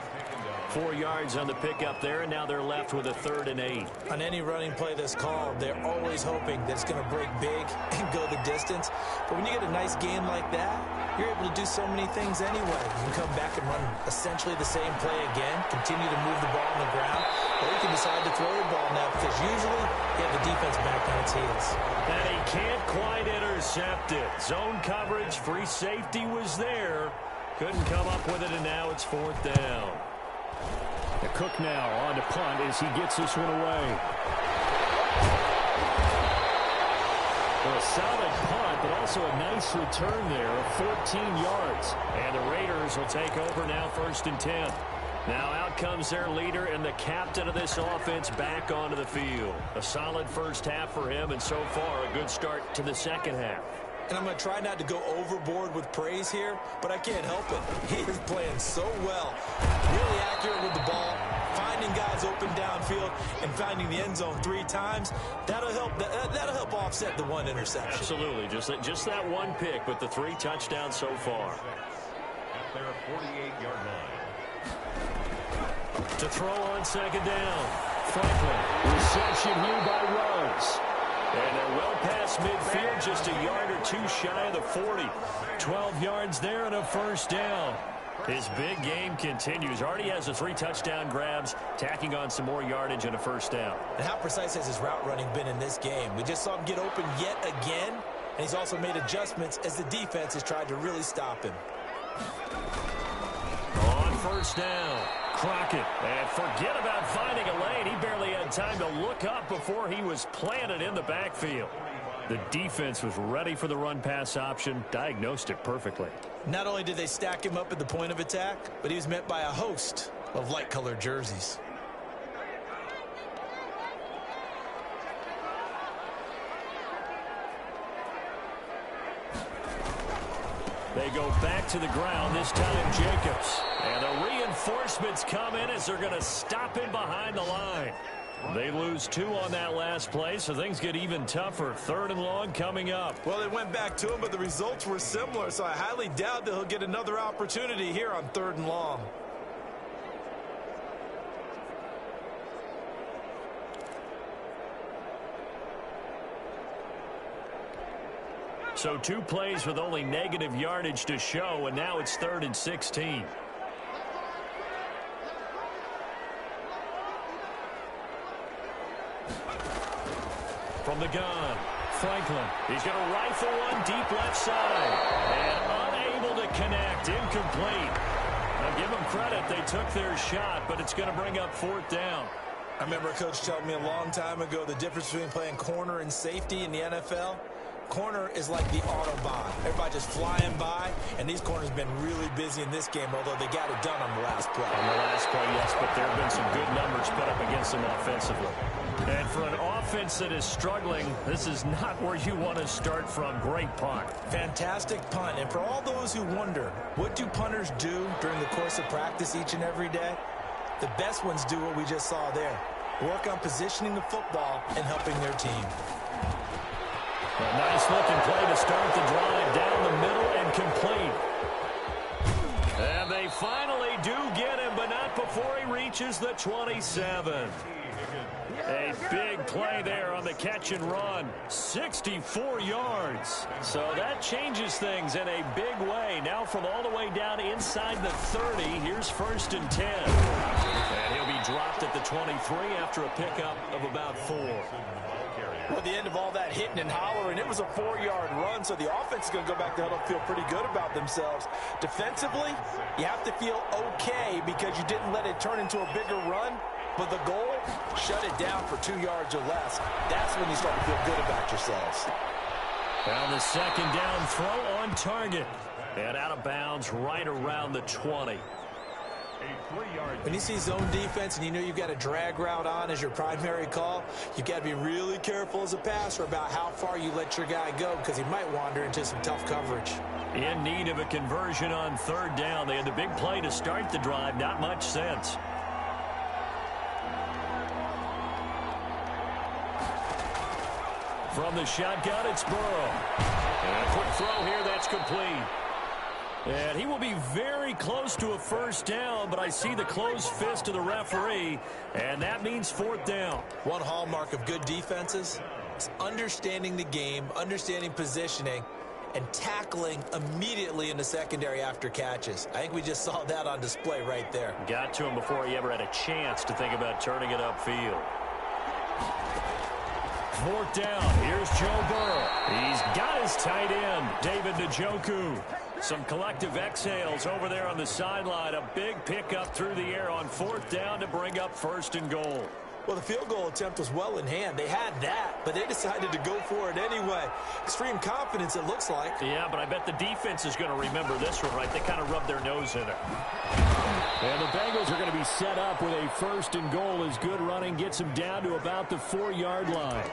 4 yards on the pickup there, and now they're left with a 3rd and 8. On any running play that's called, they're always hoping that it's going to break big and go the distance. But when you get a nice game like that, you're able to do so many things anyway. You can come back and run essentially the same play again, continue to move the ball on the ground, or you can decide to throw the ball now because usually you have the defense back on its heels. And he can't quite intercept it. Zone coverage, free safety was there. Couldn't come up with it, and now it's 4th down. The Cook now on to punt as he gets this one away. Well, a solid punt, but also a nice return there of 14 yards. And the Raiders will take over now 1st and 10. Now out comes their leader and the captain of this offense back onto the field. A solid first half for him, and so far a good start to the second half. And I'm going to try not to go overboard with praise here, but I can't help it. He is playing so well. Really accurate with the ball, finding guys open downfield, and finding the end zone 3 times. That'll help offset the 1 interception. Absolutely. Just that 1 pick, but the 3 touchdowns so far. At their 48-yard line. To throw on second down. Franklin. Reception here by Rose. And they're well past midfield, just a yard or 2 shy of the 40. 12 yards there and a 1st down. His big game continues. Already has the 3 touchdown grabs, tacking on some more yardage and a 1st down. And how precise has his route running been in this game? We just saw him get open yet again, and he's also made adjustments as the defense has tried to really stop him. On 1st down, Crockett. And forget about finding a lane. He barely had time to look up before he was planted in the backfield. The defense was ready for the run-pass option, diagnosed it perfectly. Not only did they stack him up at the point of attack, but he was met by a host of light-colored jerseys. They go back to the ground, this time Jacobs. And the reinforcements come in as they're going to stop him behind the line. They lose 2 on that last play, so things get even tougher. 3rd and long coming up. Well, they went back to him, but the results were similar, so I highly doubt that he'll get another opportunity here on 3rd and long. So 2 plays with only negative yardage to show, and now it's 3rd and 16. From the gun, Franklin. He's going to rifle one deep left side. And unable to connect. Incomplete. Now give them credit. They took their shot, but it's going to bring up 4th down. I remember a coach telling me a long time ago the difference between playing corner and safety in the NFL. Corner is like the Autobahn. Everybody just flying by, and these corners have been really busy in this game, although they got it done on the last play. On the last play, yes, but there have been some good numbers put up against them offensively. And for an offense that is struggling, this is not where you want to start from. Great punt. Fantastic punt. And for all those who wonder, what do punters do during the course of practice each and every day? The best ones do what we just saw there. Work on positioning the football and helping their team. A nice-looking play to start the drive down the middle and complete. And they They finally do get him, but not before he reaches the 27. A big play there on the catch and run. 64 yards. So that changes things in a big way. Now from all the way down inside the 30, here's 1st and 10. And he'll be dropped at the 23 after a pickup of about 4. Well, at the end of all that hitting and hollering, it was a 4-yard run, so the offense is going to go back to huddle and feel pretty good about themselves. Defensively, you have to feel okay because you didn't let it turn into a bigger run. But the goal, shut it down for 2 yards or less. That's when you start to feel good about yourselves. Down the second down throw on target. And out of bounds right around the 20. When you see zone defense and you know you've got a drag route on as your primary call, you've got to be really careful as a passer about how far you let your guy go because he might wander into some tough coverage. In need of a conversion on 3rd down. They had the big play to start the drive. Not much sense. From the shotgun, it's Burrow. And a quick throw here, that's complete. And he will be very close to a 1st down, but I see the closed fist of the referee, and that means 4th down. One hallmark of good defenses is understanding the game, understanding positioning, and tackling immediately in the secondary after catches. I think we just saw that on display right there. Got to him before he ever had a chance to think about turning it upfield. 4th down. Here's Joe Burrow. He's got his tight end, David Njoku. Some collective exhales over there on the sideline. A big pickup through the air on 4th down to bring up 1st and goal. Well, the field goal attempt was well in hand. They had that, but they decided to go for it anyway. Extreme confidence, it looks like. Yeah, but I bet the defense is going to remember this one, right? They kind of rubbed their nose in it. And the Bengals are going to be set up with a 1st and goal as good running gets them down to about the 4-yard line.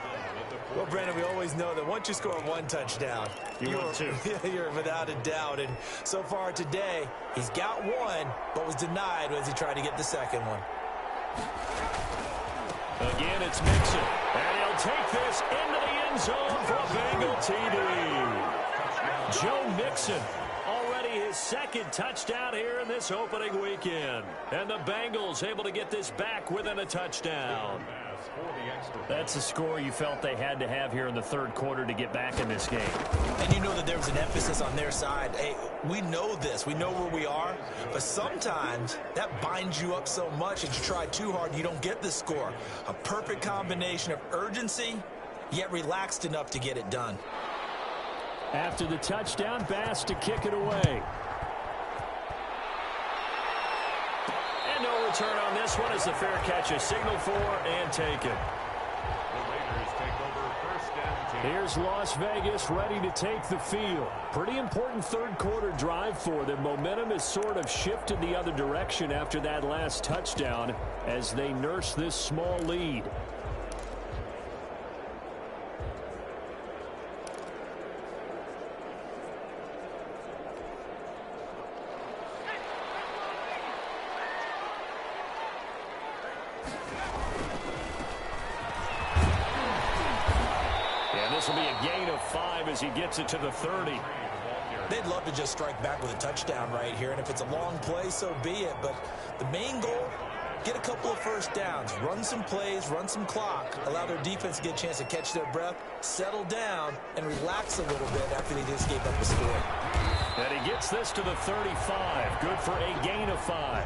Well, Brandon, we always know that once you score 1 touchdown, you're without a doubt. And so far today, he's got 1, but was denied as he tried to get the second one. Again, it's Mixon. And he'll take this into the end zone for a Bengal TD. Joe Mixon, already his 2nd touchdown here in this opening weekend. And the Bengals able to get this back within a touchdown. That's a score you felt they had to have here in the 3rd quarter to get back in this game. And you know that there was an emphasis on their side. Hey, we know this. We know where we are. But sometimes that binds you up so much that you try too hard and you don't get the score. A perfect combination of urgency, yet relaxed enough to get it done. After the touchdown, Bass to kick it away. And no return on this one as the fair catch is signaled for and taken. Here's Las Vegas ready to take the field. Pretty important 3rd quarter drive for them. Momentum has sort of shifted the other direction after that last touchdown as they nurse this small lead. This will be a gain of 5 as he gets it to the 30. They'd love to just strike back with a touchdown right here, and if it's a long play, so be it. But the main goal, get a couple of 1st downs, run some plays, run some clock, allow their defense to get a chance to catch their breath, settle down, and relax a little bit after they just gave up a score. And he gets this to the 35. Good for a gain of 5.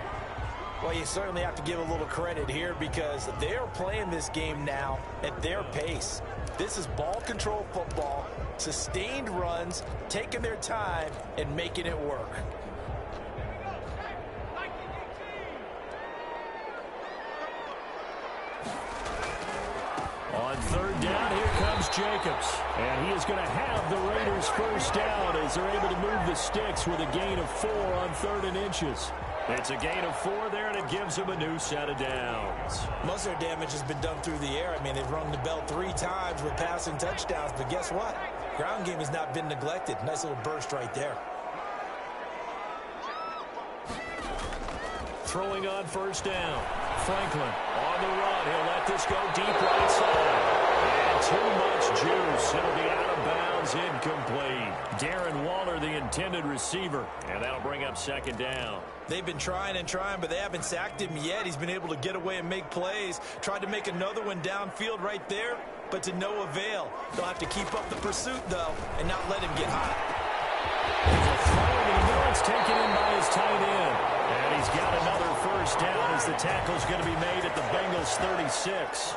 Well, you certainly have to give a little credit here because they are playing this game now at their pace. This is ball control football, sustained runs, taking their time, and making it work. On 3rd down, here comes Jacobs. And he is going to have the Raiders 1st down as they're able to move the sticks with a gain of 4 on 3rd and inches. It's a gain of 4 there, and it gives them a new set of downs. Most of their damage has been done through the air. I mean, they've rung the bell 3 times with passing touchdowns, but guess what? Ground game has not been neglected. Nice little burst right there. Throwing on 1st down. Franklin on the run. He'll let this go deep right side. And too much juice. It'll be out of bounds, incomplete. Darren Waller, the intended receiver, and that'll bring up second down. They've been trying and trying, but they haven't sacked him yet. He's been able to get away and make plays. Tried to make another one downfield right there, but to no avail. They'll have to keep up the pursuit, though, and not let him get hot. There's a throw, and he knows it's taken in by his tight end. And he's got another first down as the tackle's going to be made at the Bengals' 36.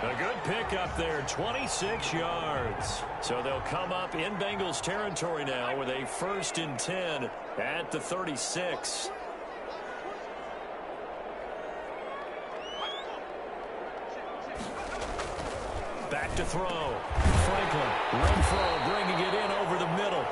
A good pickup there, 26 yards. So they'll come up in Bengals territory now with a 1st and 10 at the 36. Back to throw. Franklin, Renfro bringing it in over the middle.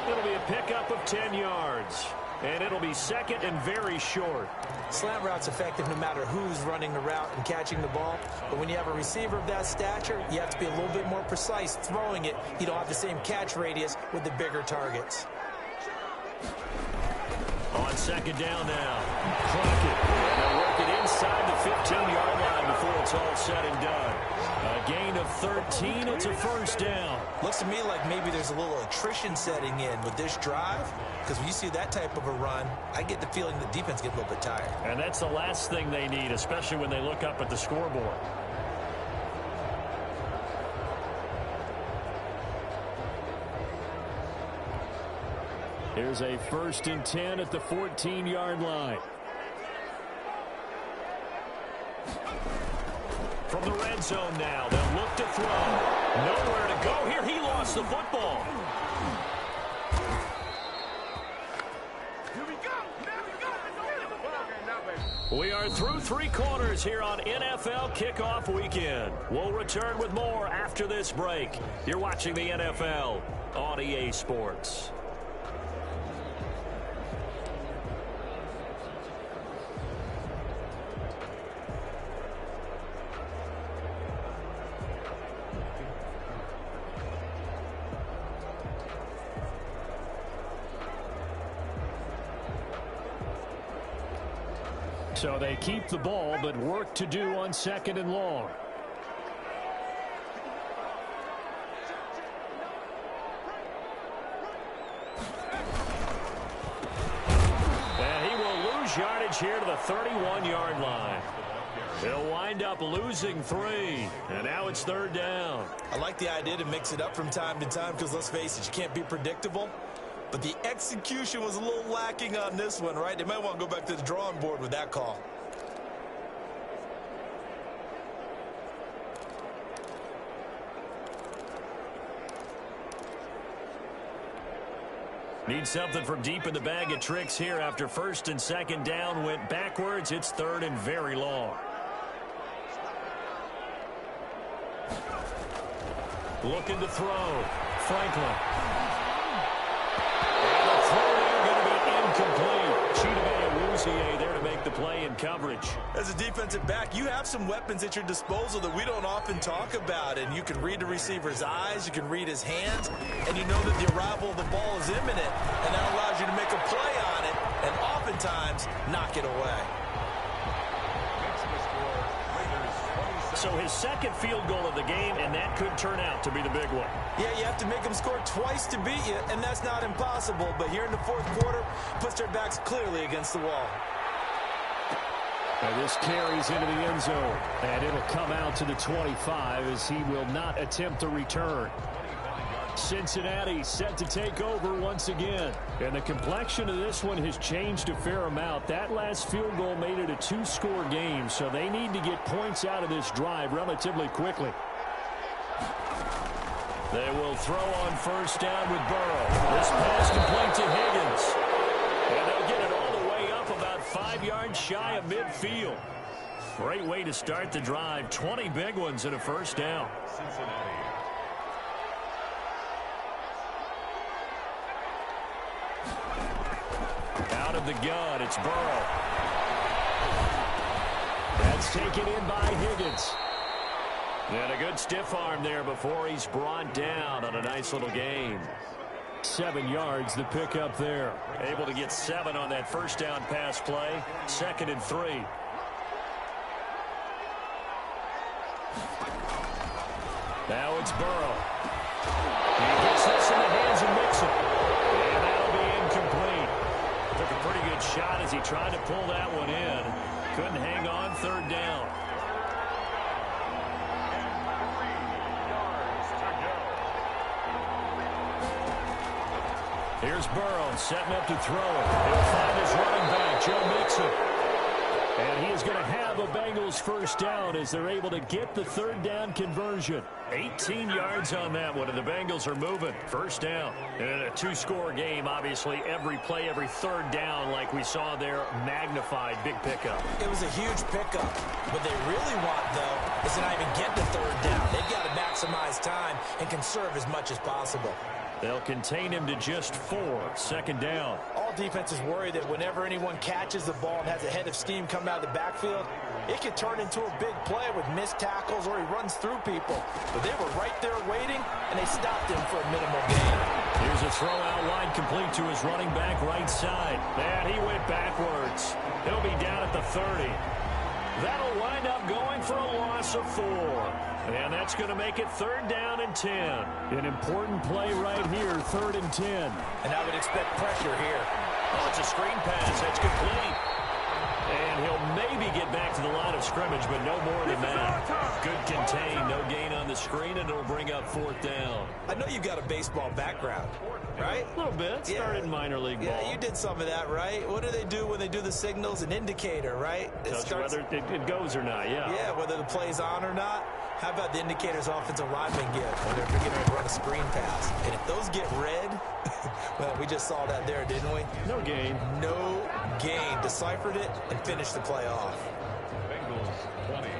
It'll be a pickup of 10 yards. And it'll be second and very short. Slant route's effective no matter who's running the route and catching the ball. But when you have a receiver of that stature, you have to be a little bit more precise throwing it. You don't have the same catch radius with the bigger targets. On second down now. Crockett. And they'll work it inside the 15-yard line before it's all said and done. A gain of 13. It's a first down. Looks to me like maybe there's a little attrition setting in with this drive. Because when you see that type of a run, I get the feeling the defense gets a little bit tired. And that's the last thing they need, especially when they look up at the scoreboard. Here's a 1st and 10 at the 14-yard line. From the red zone now, they'll look to throw. Nowhere to go here. He lost the football. We are through 3 quarters here on NFL Kickoff Weekend. We'll return with more after this break. You're watching the NFL on EA Sports. So they keep the ball, but work to do on 2nd and long. And he will lose yardage here to the 31-yard line. He'll wind up losing 3, and now it's 3rd down. I like the idea to mix it up from time to time because, let's face it, you can't be predictable. But the execution was a little lacking on this one, right? They might want to go back to the drawing board with that call. Need something from deep in the bag of tricks here after 1st and 2nd down went backwards. It's 3rd and very long. Looking to throw. Franklin. Incomplete. There to make the play in coverage. As a defensive back, you have some weapons at your disposal that we don't often talk about. And you can read the receiver's eyes, you can read his hands, and you know that the arrival of the ball is imminent. And that allows you to make a play on it and oftentimes knock it away. So his 2nd field goal of the game, and that could turn out to be the big one. Yeah, you have to make them score twice to beat you, and that's not impossible. But here in the 4th quarter, puts their backs clearly against the wall. And this carries into the end zone, and it'll come out to the 25 as he will not attempt a return. Cincinnati set to take over once again. And the complexion of this one has changed a fair amount. That last field goal made it a 2-score game, so they need to get points out of this drive relatively quickly. They will throw on 1st down with Burrow. This pass complete to Higgins. And they'll get it all the way up about 5 yards shy of midfield. Great way to start the drive. 20 big ones and a 1st down. Cincinnati. Out of the gun, it's Burrow. That's taken in by Higgins. And a good stiff arm there before he's brought down on a nice little gain. 7 yards, the pickup there. Able to get 7 on that 1st down pass play. 2nd and 3. Now it's Burrow. He gets this in the hands of Mixon. And that'll be incomplete. Took a pretty good shot as he tried to pull that one in. Couldn't hang on, third down. Here's Burrow setting up to throw it. He'll find his running back, Joe Mixon. And he is going to have a Bengals first down as they're able to get the third down conversion. 18 yards on that one, and the Bengals are moving. First down. And in a two-score game, obviously, every play, every third down, like we saw there, magnified, big pickup. It was a huge pickup. What they really want, though, is to not even get the third down. They've got to maximize time and conserve as much as possible. They'll contain him to just 4. Second down. All defenses worry that whenever anyone catches the ball and has a head of steam come out of the backfield, it could turn into a big play with missed tackles or he runs through people. But they were right there waiting, and they stopped him for a minimal gain. Here's a throw out wide complete to his running back right side. And he went backwards. He'll be down at the 30. That'll wind up going for a loss of 4. And that's going to make it third down and 10. An important play right here, 3rd and 10. And I would expect pressure here. Oh, it's a screen pass. That's complete. And he'll maybe get back to the line of scrimmage, but no more than that. Good contain, no gain on the screen, and it'll bring up 4th down. I know you've got a baseball background, right? A little bit. Started in minor league ball. Yeah, you did some of that, right? What do they do when they do the signals? An indicator, right? Tells you whether it goes or not, yeah. Yeah, whether the play's on or not. How about the indicators offensive linemen get when they're getting ready to run a screen pass? And if those get red, well, we just saw that there, didn't we? No gain. No gain. Deciphered it and finished the play off. Bengals 20.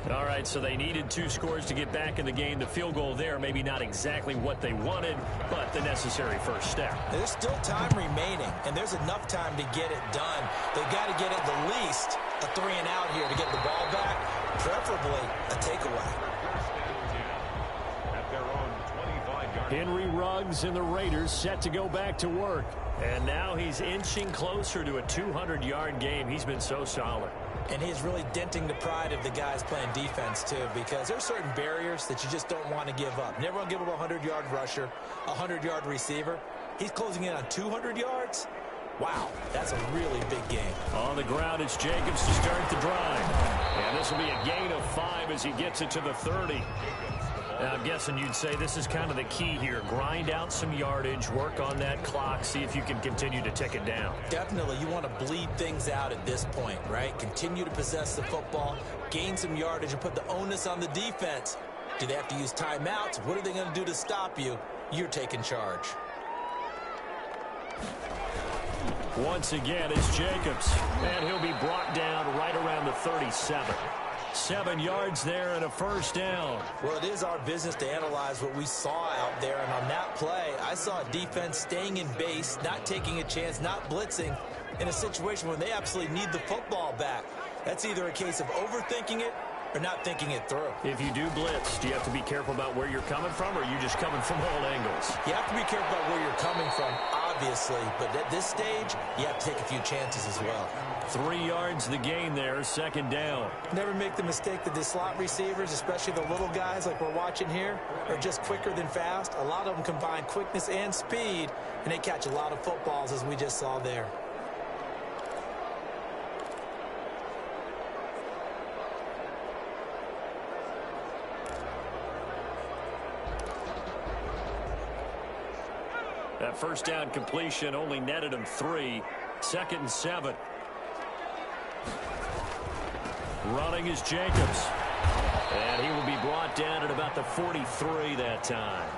All right, so they needed 2 scores to get back in the game. The field goal there, maybe not exactly what they wanted, but the necessary first step. There's still time remaining, and there's enough time to get it done. They've got to get at the least a 3 and out here to get the ball back, preferably a takeaway. At their own 25-yard. Henry Ruggs and the Raiders set to go back to work. And now he's inching closer to a 200-yard game. He's been so solid. And he's really denting the pride of the guys playing defense, too, because there's certain barriers that you just don't want to give up. Never want to give up a 100-yard rusher, a 100-yard receiver. He's closing in on 200 yards. Wow, that's a really big game. On the ground, it's Jacobs to start the drive. And this will be a gain of 5 as he gets it to the 30. Now, I'm guessing you'd say this is kind of the key here. Grind out some yardage, work on that clock, see if you can continue to tick it down. Definitely, you want to bleed things out at this point, right? Continue to possess the football, gain some yardage, and put the onus on the defense. Do they have to use timeouts? What are they going to do to stop you? You're taking charge. Once again, it's Jacobs. And he'll be brought down right around the 37. 7 yards there and a first down. Well, it is our business to analyze what we saw out there. And on that play, I saw a defense staying in base, not taking a chance, not blitzing in a situation where they absolutely need the football back. That's either a case of overthinking it or not thinking it through. If you do blitz, do you have to be careful about where you're coming from, or are you just coming from all angles? You have to be careful about where you're coming from, obviously. But at this stage, you have to take a few chances as well. 3 yards the gain there, second down. Never make the mistake that the slot receivers, especially the little guys like we're watching here, are just quicker than fast. A lot of them combine quickness and speed, and they catch a lot of footballs, as we just saw there. That first down completion only netted him 3. 2nd and 7. Running is Jacobs. And he will be brought down at about the 43 that time.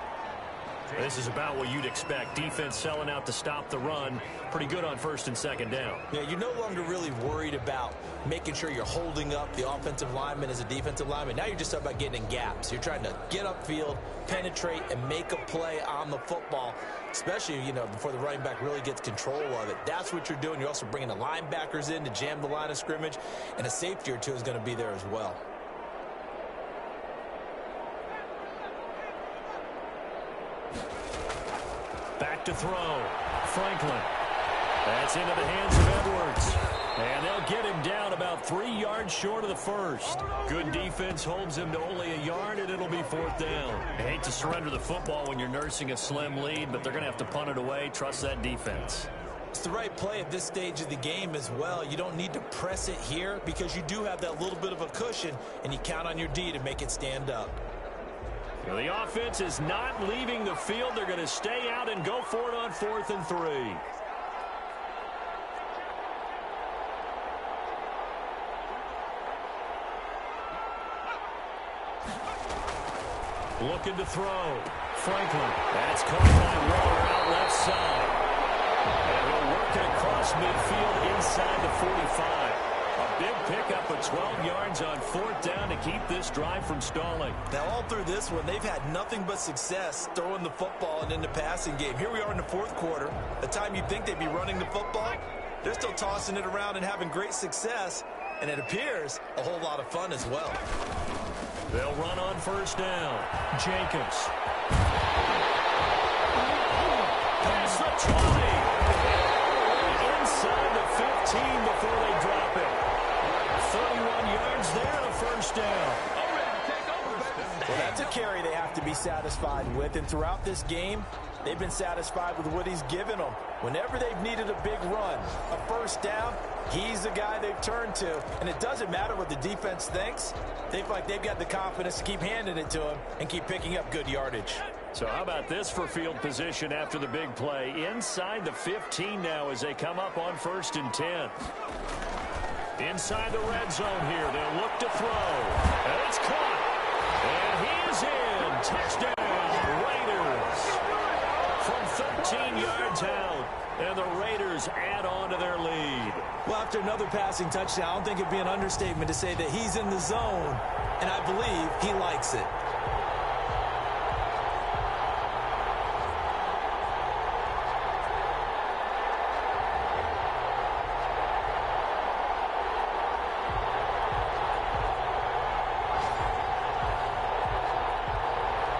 This is about what you'd expect. Defense selling out to stop the run. Pretty good on 1st and 2nd down. Yeah, you're no longer really worried about making sure you're holding up the offensive lineman as a defensive lineman. Now you're just talking about getting in gaps. You're trying to get upfield, penetrate, and make a play on the football, especially, before the running back really gets control of it. That's what you're doing. You're also bringing the linebackers in to jam the line of scrimmage, and a safety or two is going to be there as well. Back to throw. Franklin. That's into the hands of Edwards. And they'll get him down about 3 yards short of the first. Good defense holds him to only a yard, and it'll be 4th down. I hate to surrender the football when you're nursing a slim lead, but they're going to have to punt it away. Trust that defense. It's the right play at this stage of the game as well. You don't need to press it here because you do have that little bit of a cushion, and you count on your D to make it stand up. Well, the offense is not leaving the field. They're going to stay out and go for it on 4th and 3. Looking to throw. Franklin. That's caught by Waller out left side. And he'll work it across midfield inside the 45. A big pickup of 12 yards on 4th down to keep this drive from stalling. Now, all through this one, they've had nothing but success throwing the football and in the passing game. Here we are in the 4th quarter. The time you'd think they'd be running the football, they're still tossing it around and having great success. And it appears a whole lot of fun as well. They'll run on 1st down. Jenkins. Past the 20. Inside the 15 before they drop it. 31 yards there, a 1st down. Well, that's a carry they have to be satisfied with. And throughout this game, they've been satisfied with what he's given them. Whenever they've needed a big run, a 1st down, he's the guy they've turned to. And it doesn't matter what the defense thinks. They feel like they've got the confidence to keep handing it to him and keep picking up good yardage. So how about this for field position after the big play? Inside the 15 now as they come up on 1st and 10. Inside the red zone here. They'll look to throw. And it's caught. And he is in. Touchdown, Raiders. From 13 yards out. And the Raiders add on to their lead. Well, after another passing touchdown, I don't think it'd be an understatement to say that he's in the zone. And I believe he likes it.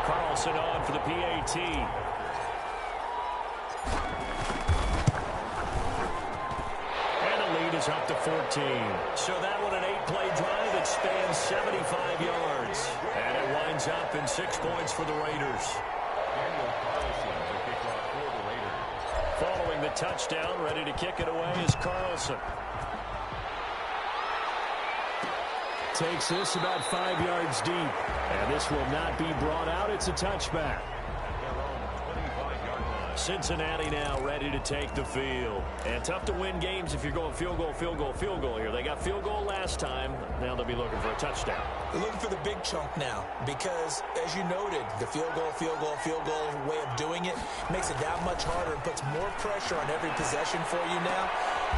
Carlson on for the PAT. Up to 14. So that one an 8-play drive that spans 75 yards. And it winds up in 6 points for the Raiders. Following the touchdown, ready to kick it away is Carlson. Takes this about 5 yards deep. And this will not be brought out. It's a touchback. Cincinnati now ready to take the field. And tough to win games if you're going field goal, field goal, field goal here. They got field goal last time. Now they'll be looking for a touchdown. They're looking for the big chunk now because, as you noted, the field goal way of doing it makes it that much harder and puts more pressure on every possession for you now.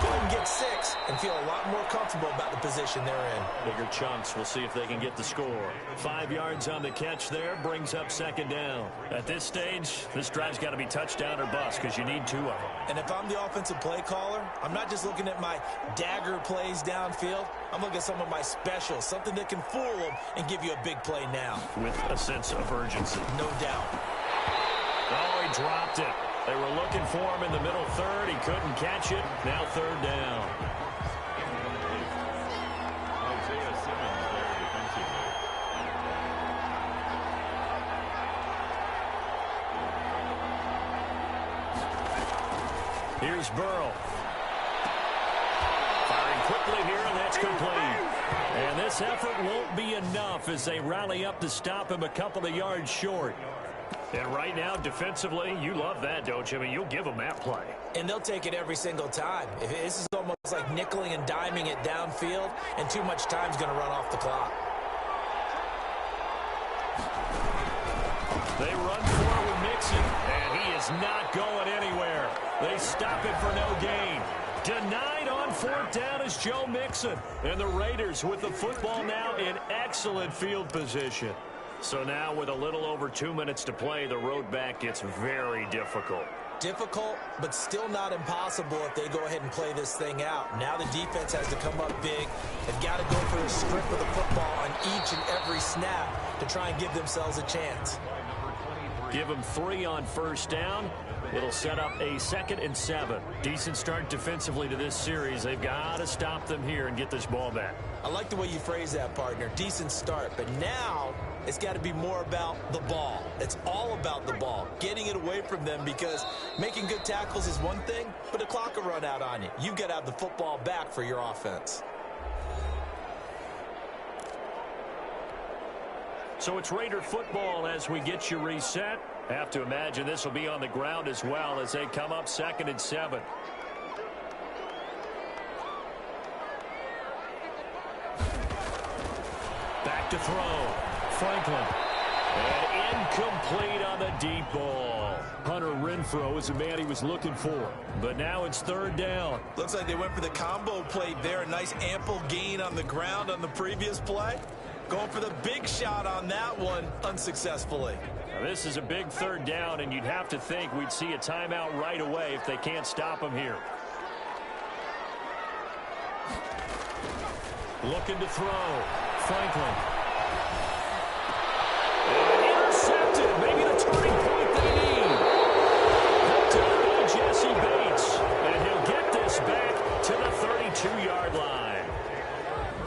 Go ahead and get 6 and feel a lot more comfortable about the position they're in. Bigger chunks. We'll see if they can get the score. 5 yards on the catch there brings up 2nd down. At this stage, this drive's got to be touchdown or bust because you need 2 of them. And if I'm the offensive play caller, I'm not just looking at my dagger plays downfield. I'm looking at some of my specials, something that can fool them and give you a big play now. With a sense of urgency. No doubt. Oh, he dropped it. They were looking for him in the middle 3rd. He couldn't catch it. Now 3rd down. Here's Burrow. Firing quickly here, and that's complete. And this effort won't be enough as they rally up to stop him a couple of yards short. And right now, defensively, you love that, don't you? I mean, you'll give them that play. And they'll take it every single time. This is almost like nickeling and diming it downfield, and too much time's going to run off the clock. They run forward with Mixon, and he is not going anywhere. They stop it for no gain. Denied on 4th down is Joe Mixon. And the Raiders with the football now in excellent field position. So now with a little over 2 minutes to play, the road back gets very difficult. Difficult, but still not impossible if they go ahead and play this thing out. Now the defense has to come up big. They've got to go for a strip of the football on each and every snap to try and give themselves a chance. Give them 3 on first down. It'll set up a 2nd and 7. Decent start defensively to this series. They've got to stop them here and get this ball back. I like the way you phrase that, partner. Decent start. But now it's got to be more about the ball. It's all about the ball. Getting it away from them, because making good tackles is one thing, but the clock will run out on you. You've got to have the football back for your offense. So it's Raider football as we get you reset. Have to imagine this will be on the ground as well as they come up 2nd and 7. Back to throw. Franklin. And incomplete on the deep ball. Hunter Renfrow is the man he was looking for. But now it's 3rd down. Looks like they went for the combo play there. A nice ample gain on the ground on the previous play. Going for the big shot on that one unsuccessfully. Now this is a big 3rd down, and you'd have to think we'd see a timeout right away if they can't stop him here. Looking to throw. Franklin. And intercepted. Maybe the turning point they need. Picked up by Jesse Bates. And he'll get this back to the 32-yard line.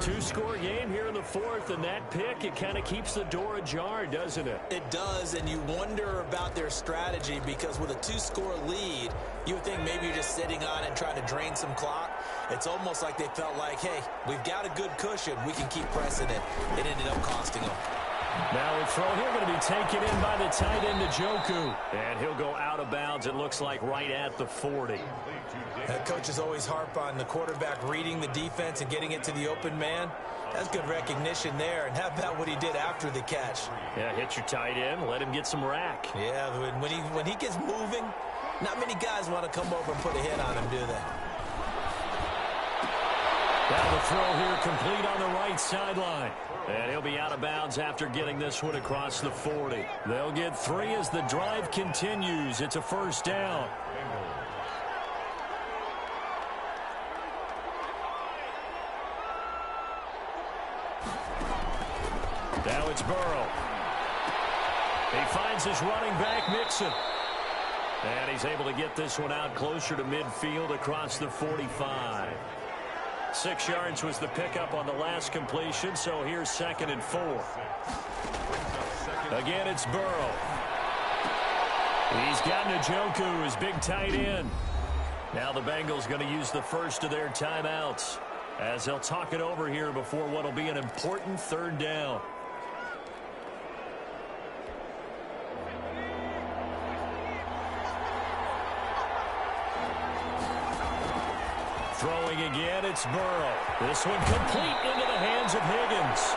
2-score game here in the 4th, and that pick, it kind of keeps the door ajar, doesn't it? It does, and you wonder about their strategy, because with a 2-score lead, you would think maybe you're just sitting on it and trying to drain some clock. It's almost like they felt like, hey, we've got a good cushion. We can keep pressing it. It ended up costing them. Now a throw here going to be taken in by the tight end, Njoku. And he'll go out of bounds, it looks like, right at the 40. Coaches always harp on the quarterback reading the defense and getting it to the open man. That's good recognition there. And how about what he did after the catch? Yeah, hit your tight end, let him get some rack. Yeah, when he gets moving, not many guys want to come over and put a hit on him, do they? Now the throw here complete on the right sideline. And he'll be out of bounds after getting this one across the 40. They'll get 3 as the drive continues. It's a 1st down. Now it's Burrow. He finds his running back, Mixon. And he's able to get this one out closer to midfield across the 45. 6 yards was the pickup on the last completion, so here's 2nd and 4. Again, it's Burrow. He's got Njoku, his big tight end. Now the Bengals going to use the first of their timeouts as they'll talk it over here before what will be an important 3rd down. Throwing again, it's Burrow. This one complete into the hands of Higgins.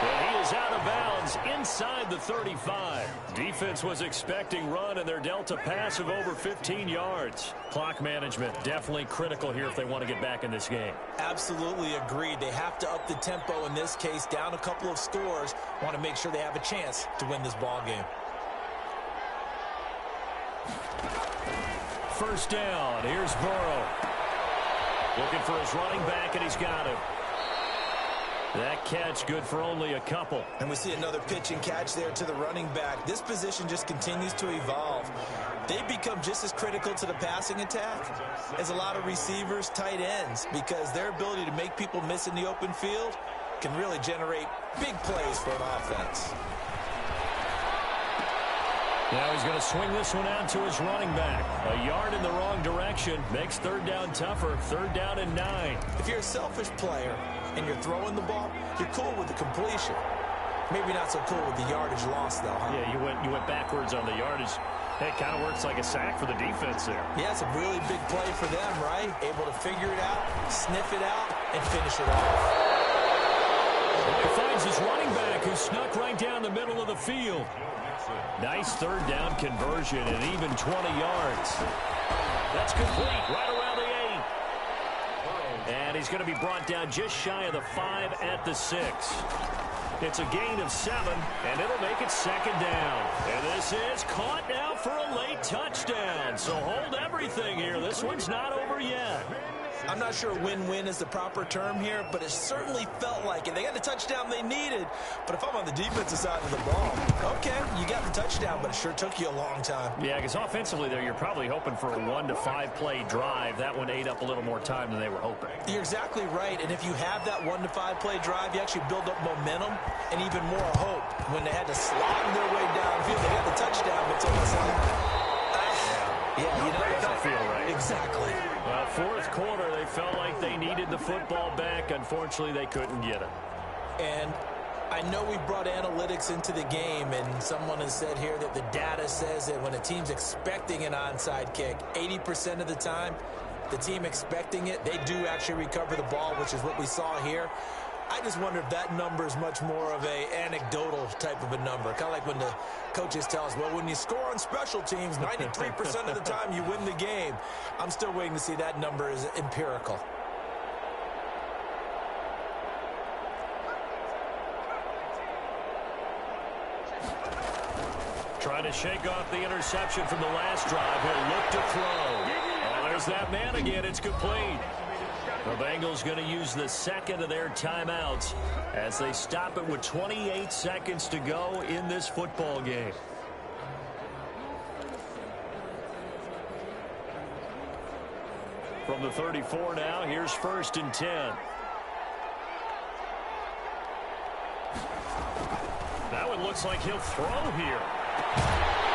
And he is out of bounds inside the 35. Defense was expecting run, and they're dealt a pass of over 15 yards. Clock management definitely critical here if they want to get back in this game. Absolutely agreed. They have to up the tempo in this case, down a couple of scores. Want to make sure they have a chance to win this ball game. 1st down. Here's Burrow. Looking for his running back, and he's got him. That catch good for only a couple. And we see another pitch and catch there to the running back. This position just continues to evolve. They become just as critical to the passing attack as a lot of receivers, tight ends, because their ability to make people miss in the open field can really generate big plays for an offense. Now he's going to swing this one out to his running back. A yard in the wrong direction makes 3rd down tougher. 3rd down and 9. If you're a selfish player and you're throwing the ball, you're cool with the completion. Maybe not so cool with the yardage loss, though, huh? Yeah, you went backwards on the yardage. It kind of works like a sack for the defense there. Yeah, it's a really big play for them, right? Able to figure it out, sniff it out, and finish it off. He finds his running back, who snuck right down the middle of the field. Nice 3rd down conversion and even 20 yards. That's complete right around the 8. And he's going to be brought down just shy of the 5 at the 6. It's a gain of 7, and it'll make it 2nd down. And this is caught now for a late touchdown. So hold everything here. This one's not over yet. I'm not sure win-win is the proper term here, but it certainly felt like it. They got the touchdown they needed, but if I'm on the defensive side of the ball, okay, you got the touchdown, but it sure took you a long time. Yeah, because offensively there, you're probably hoping for a 1 to 5 play drive. That one ate up a little more time than they were hoping. You're exactly right, and if you have that 1 to 5 play drive, you actually build up momentum and even more hope. When they had to slog their way downfield, they got the touchdown, but it's almost like, you know, It doesn't feel right. Exactly. Well, fourth quarter, they felt like they needed the football back. Unfortunately, they couldn't get it. And I know we brought analytics into the game, and someone has said here that the data says that when a team's expecting an onside kick, 80% of the time, the team expecting it, they do actually recover the ball, which is what we saw here. I just wonder if that number is much more of a anecdotal type of a number. Kind of like when the coaches tell us, well, when you score on special teams, 93% of the time you win the game. I'm still waiting to see that number is empirical. Trying to shake off the interception from the last drive. He'll look to throw. Oh, there's that man again. It's complete. The Bengals going to use the second of their timeouts as they stop it with 28 seconds to go in this football game. From the 34 now, here's 1st and 10. That one looks like he'll throw here.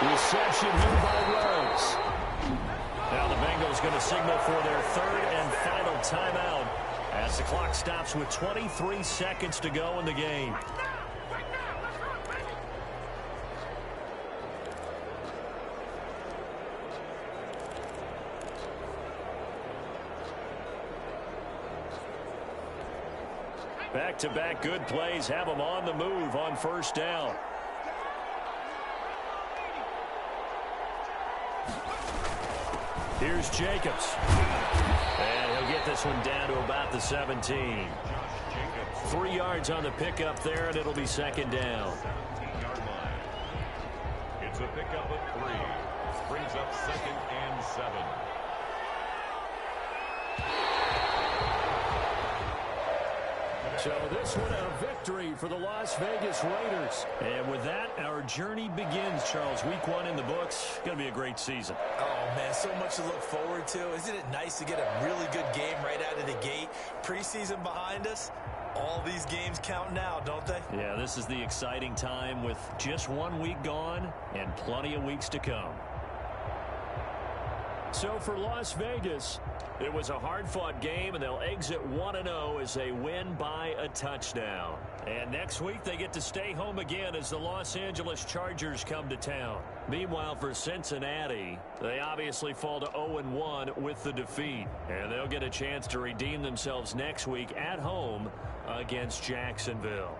Reception here by Rose. Now the Bengals going to signal for their 3rd and final timeout as the clock stops with 23 seconds to go in the game. Back-to-back good plays have them on the move on 1st down. Here's Jacobs. And he'll get this one down to about the 17. 3 yards on the pickup there, and it'll be 2nd down. 17-yard line. It's a pickup of 3. Brings up 2nd and 7. So this one a victory for the Las Vegas Raiders. And with that, our journey begins, Charles. Week 1 in the books. Going to be a great season. Oh, man, so much to look forward to. Isn't it nice to get a really good game right out of the gate? Preseason behind us. All these games count now, don't they? Yeah, this is the exciting time with just 1 week gone and plenty of weeks to come. So for Las Vegas, it was a hard-fought game, and they'll exit 1-0 as they win by a touchdown. And next week, they get to stay home again as the Los Angeles Chargers come to town. Meanwhile, for Cincinnati, they obviously fall to 0-1 with the defeat. And they'll get a chance to redeem themselves next week at home against Jacksonville.